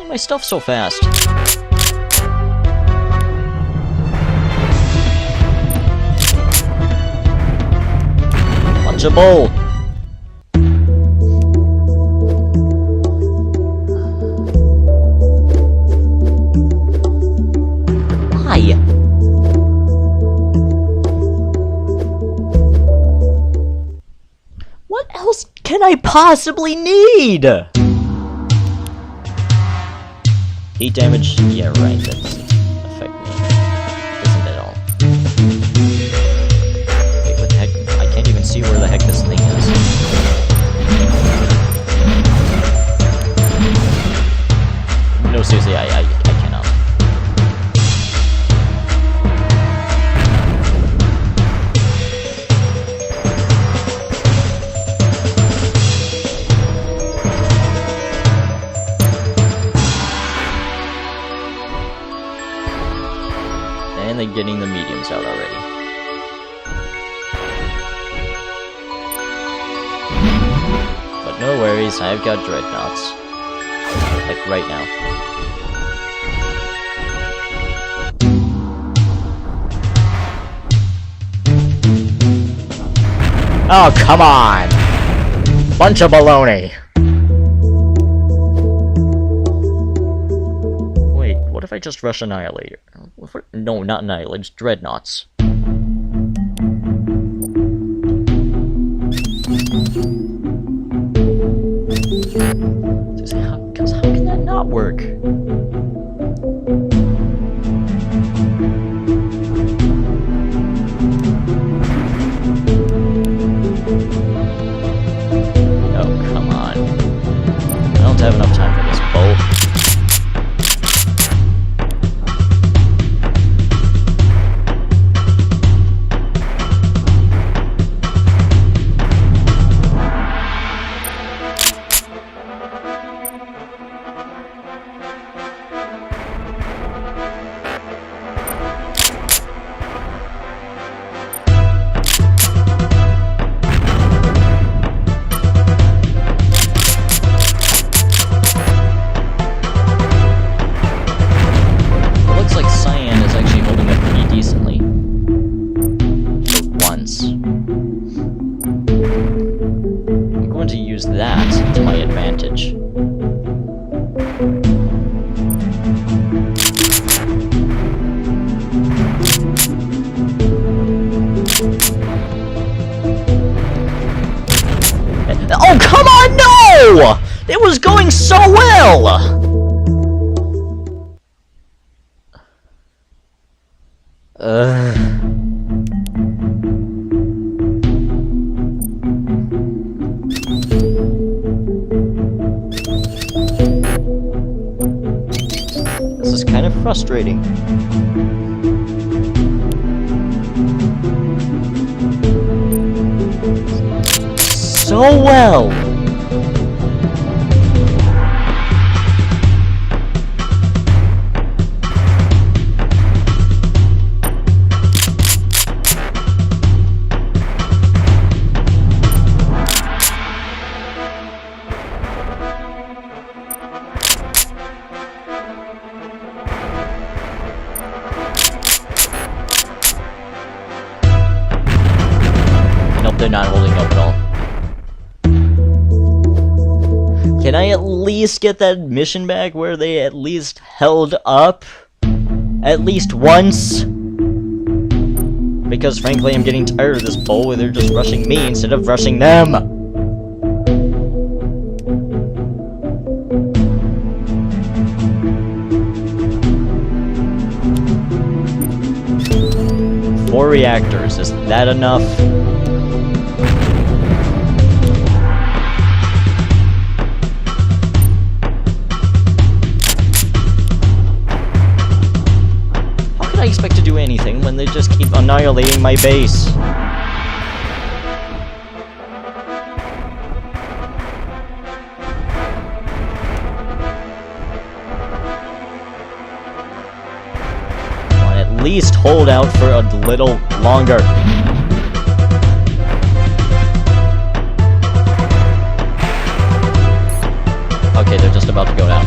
Speaker 1: My stuff so fast. Punchable. Why? What else can I possibly need? Heat damage? Yeah, right, that doesn't affect me. Doesn't at all. Wait, what the heck? I can't even see where the heck this thing is. No, seriously, I cannot. And they're getting the mediums out already. But no worries, I've got dreadnoughts. Like right now. Oh, come on! Bunch of baloney! What if I just rush Annihilator? No, not Annihilators, Dreadnoughts. How can that not work? Oh, come on. I don't have enough time for this bolt. That to my advantage. Oh, come on, no! It was going so well! frustrating. So well! Nope, they're not holding up at all. Can I at least get that mission back where they at least held up? At least once? Because frankly, I'm getting tired of this bowl where they're just rushing me instead of rushing them. Four reactors, is that enough? I expect to do anything when they just keep annihilating my base. Come on, at least hold out for a little longer. Okay, they're just about to go down.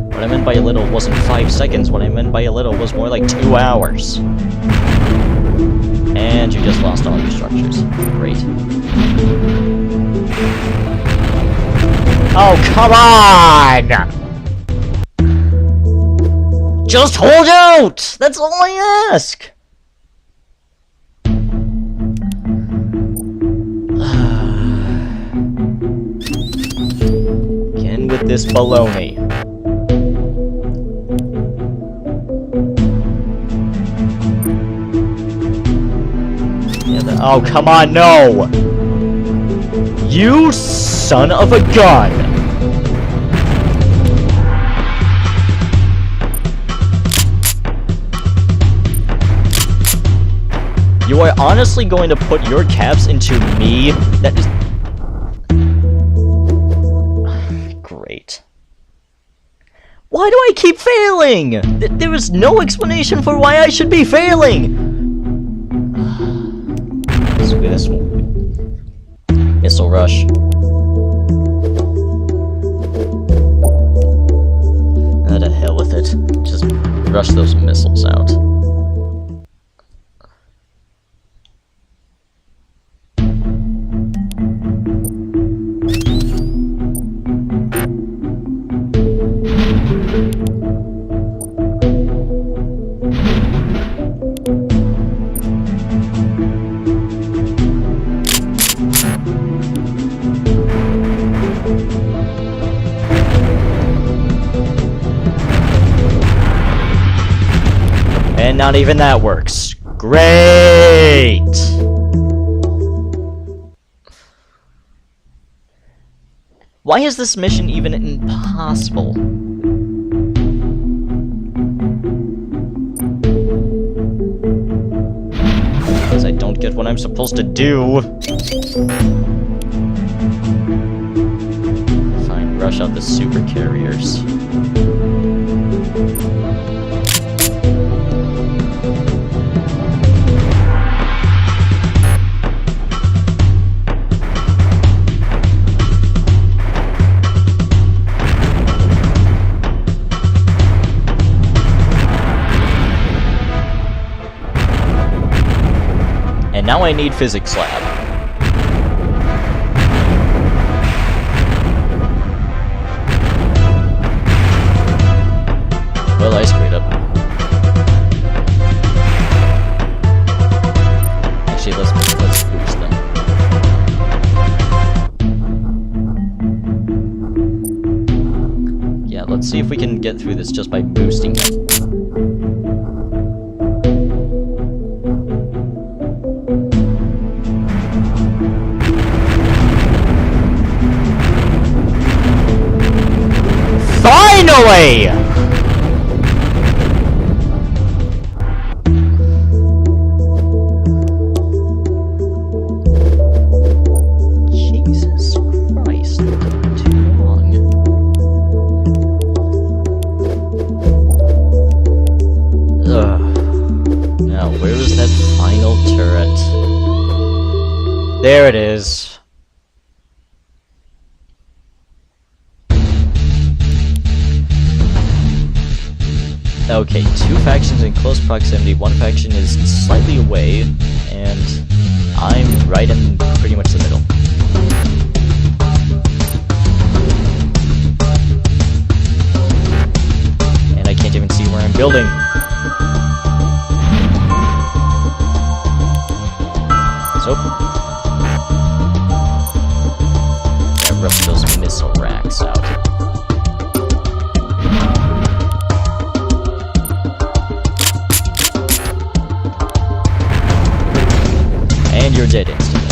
Speaker 1: What I meant by a little wasn't 5 seconds, what I meant by a little was more like 2 hours. And you just lost all your structures. Great. Oh, come on! Just hold out! That's all I ask! Again with this baloney. Oh, come on, no! You son of a gun! You are honestly going to put your caps into me? That is... Great. Why do I keep failing? There is no explanation for why I should be failing! Missile rush. Ah, to hell with it. Just rush those missiles out. And not even that works. Great! Why is this mission even impossible? Because I don't get what I'm supposed to do. Fine, rush out the super carriers. And now I need physics lab. Well, I screwed up. Actually, let's boost them. Yeah, let's see if we can get through this just by boosting them.
Speaker 2: die!
Speaker 1: Jesus Christ, that took too long. Ugh. Now, where was that final turret?
Speaker 2: There it is.
Speaker 1: Okay, two factions in close proximity, one faction is slightly away, and I'm right in pretty much the middle. And I can't even see where I'm building. So, yeah, rip those missile racks out. And you're dead instantly.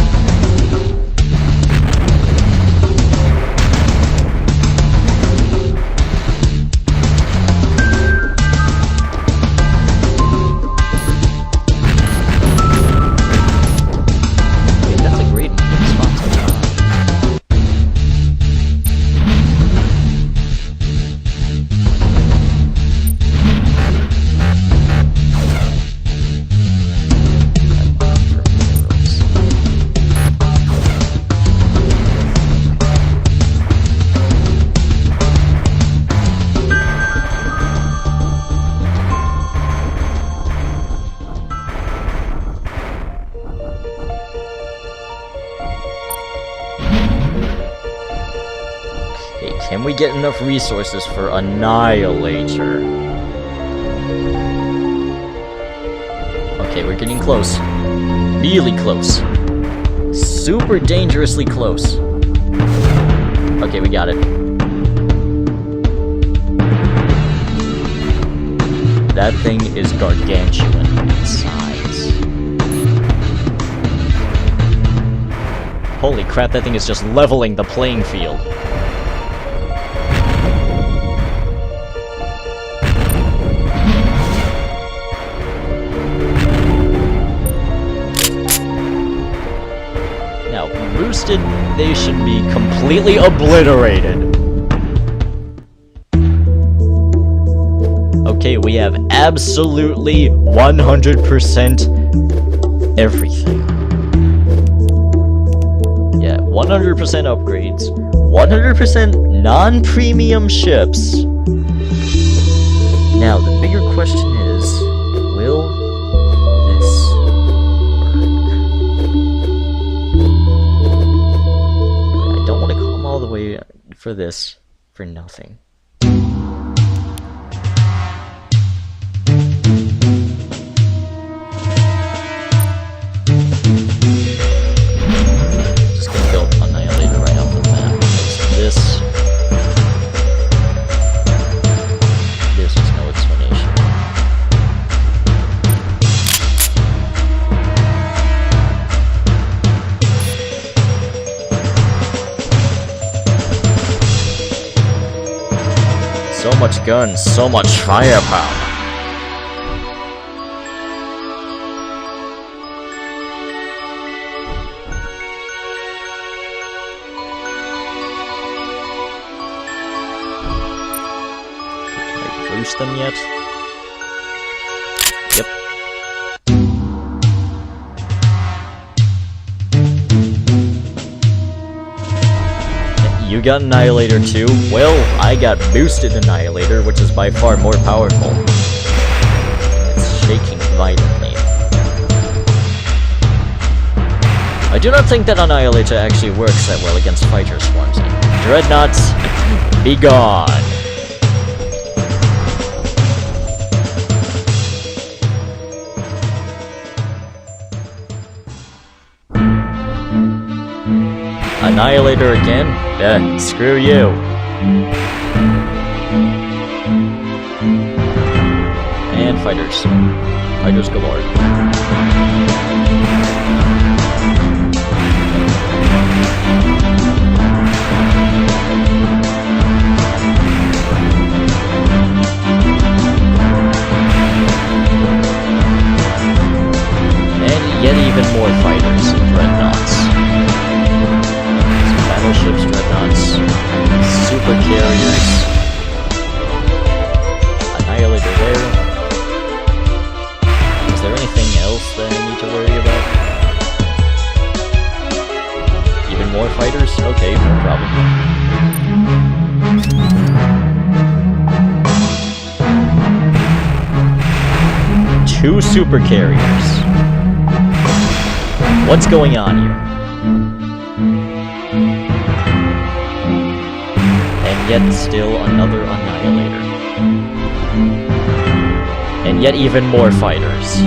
Speaker 1: Okay, that's a great response. Can we get enough resources for Annihilator? Okay, we're getting close. Really close. Super dangerously close. Okay, we got it. That thing is gargantuan in size. Holy crap, that thing is just leveling the playing field. Boosted, they should be completely obliterated. Okay, we have absolutely 100% everything. Yeah, 100% upgrades, 100% non-premium ships. Now, the bigger question is, will this all the way for this for nothing? Just gonna build Annihilator right off the map. There's just no explanation. So much guns, so much firepower. Can I boost them yet? Yep. You got Annihilator too? Well, I got boosted Annihilator, which is by far more powerful. It's shaking violently. I do not think that Annihilator actually works that well against fighter swarms. Dreadnoughts, be gone! Annihilator again? Screw you. And fighters. Fighters galore. 2 super carriers. What's going on here? And yet still another Annihilator. And yet even more fighters.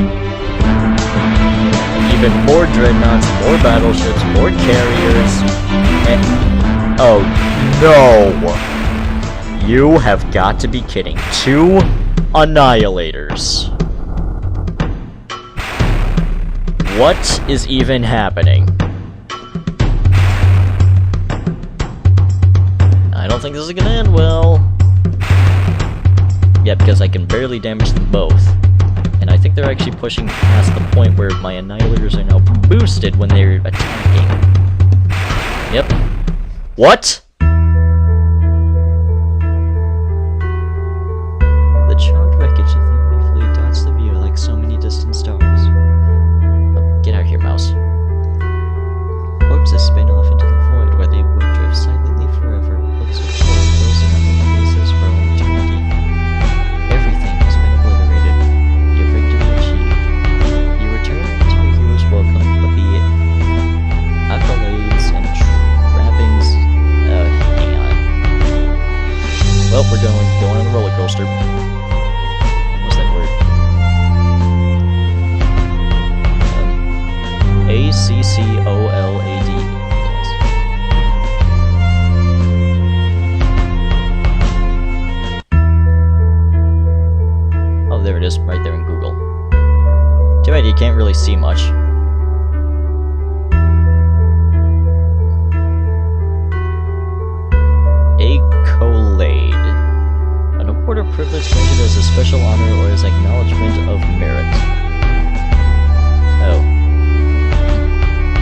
Speaker 1: Even more dreadnoughts, more battleships, more carriers, and... Oh, no! You have got to be kidding. 2 Annihilators. What is even happening? I don't think this is gonna end well. Yeah, because I can barely damage them both. And I think they're actually pushing past the point where my Annihilators are now boosted when they're attacking. Yep. What? The charred wreckage of the enemy fleet dots the view like so many distant stars. Oh, get out of here, mouse. Corpses spin off into the void where they would drift silently forever. Hooks of coral closing on their faces for all eternity. Everything has been obliterated. Your victory achieved. You return to your hero's welcome, but the accolades and trappings... hang on. Well, we're going on a roller coaster. What's that word? A-C-C-O-L-A-D. Yes. Oh, there it is, right there in Google. Too bad you can't really see much. Accolade. An award or privilege granted as a special honor or as acknowledgement of merit. Oh.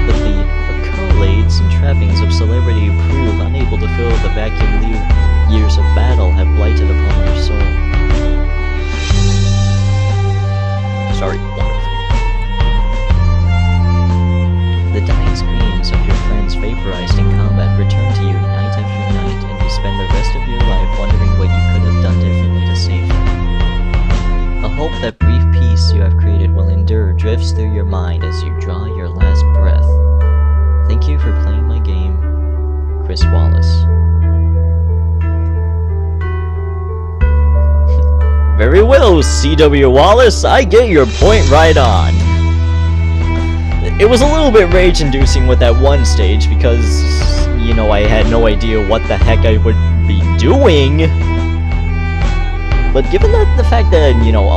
Speaker 1: But the accolades and trappings of celebrity prove unable to fill the vacuum years of battle have blighted upon your soul. Sorry, wonderful. The dying screams of your friends vaporized in combat return to you night after night, and you spend the rest of your life wondering what you could have done differently to save them. A hope that brief peace you have created will endure drifts through your mind as you draw your last breath. Thank you for playing my game, Chris Wallace. Very well, C.W. Wallace, I get your point right on. It was a little bit rage-inducing with that one stage because, you know, I had no idea what the heck I would be doing. But given the fact that, you know,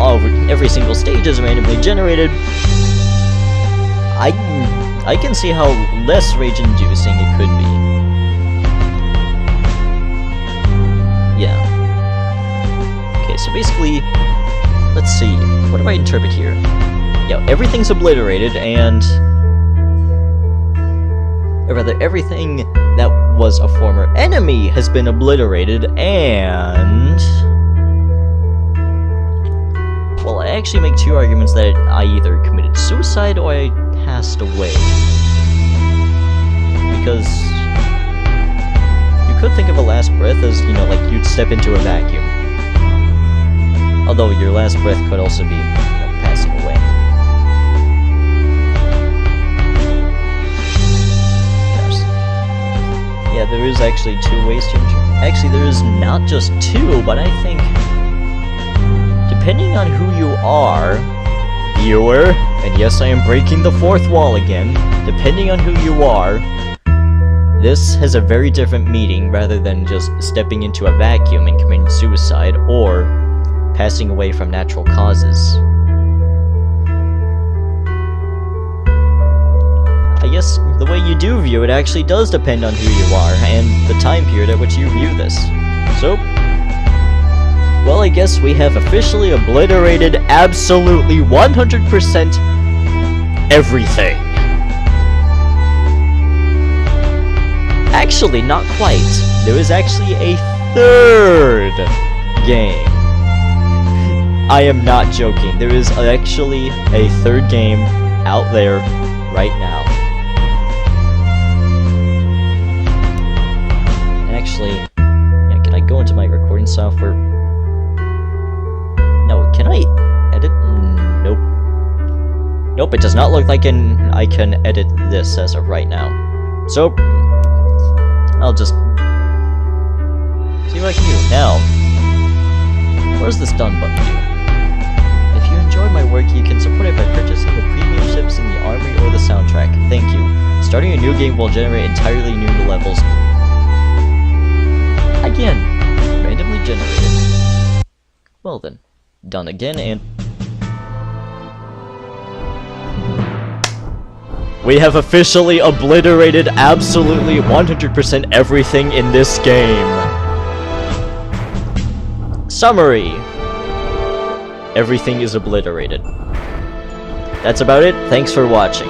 Speaker 1: every single stage is randomly generated, I can see how less rage-inducing it could be. Yeah. Okay, so basically, let's see, what do I interpret here? Yeah, everything's obliterated, and... or rather, everything that was a former enemy has been obliterated, and... well, I actually make 2 arguments that I either committed suicide or I passed away. Because... you could think of a last breath as, you know, like you'd step into a vacuum. Although your last breath could also be, you know, passing away. Yeah, there is actually 2 ways to actually, there is not just 2, but I think... depending on who you are, viewer, and yes, I am breaking the 4th wall again, depending on who you are, this has a very different meaning rather than just stepping into a vacuum and committing suicide, or passing away from natural causes. I guess the way you do view it actually does depend on who you are, and the time period at which you view this. So, well, I guess we have officially obliterated absolutely 100% everything. Actually, not quite. There is actually a 3rd game. I am not joking. There is actually a 3rd game out there right now. Actually, yeah, can I go into my recording software? No, can I edit? Nope. Nope, it does not look like I can edit this as of right now. So, I'll just see what I can do. Now, what does this done button do? If you enjoy my work, you can support it by purchasing the premium ships in the armory or the soundtrack. Thank you. Starting a new game will generate entirely new levels. Again, randomly generated. Well then, done again, and we have officially obliterated absolutely 100% everything in this game. Summary. Everything is obliterated. That's about it. Thanks for watching.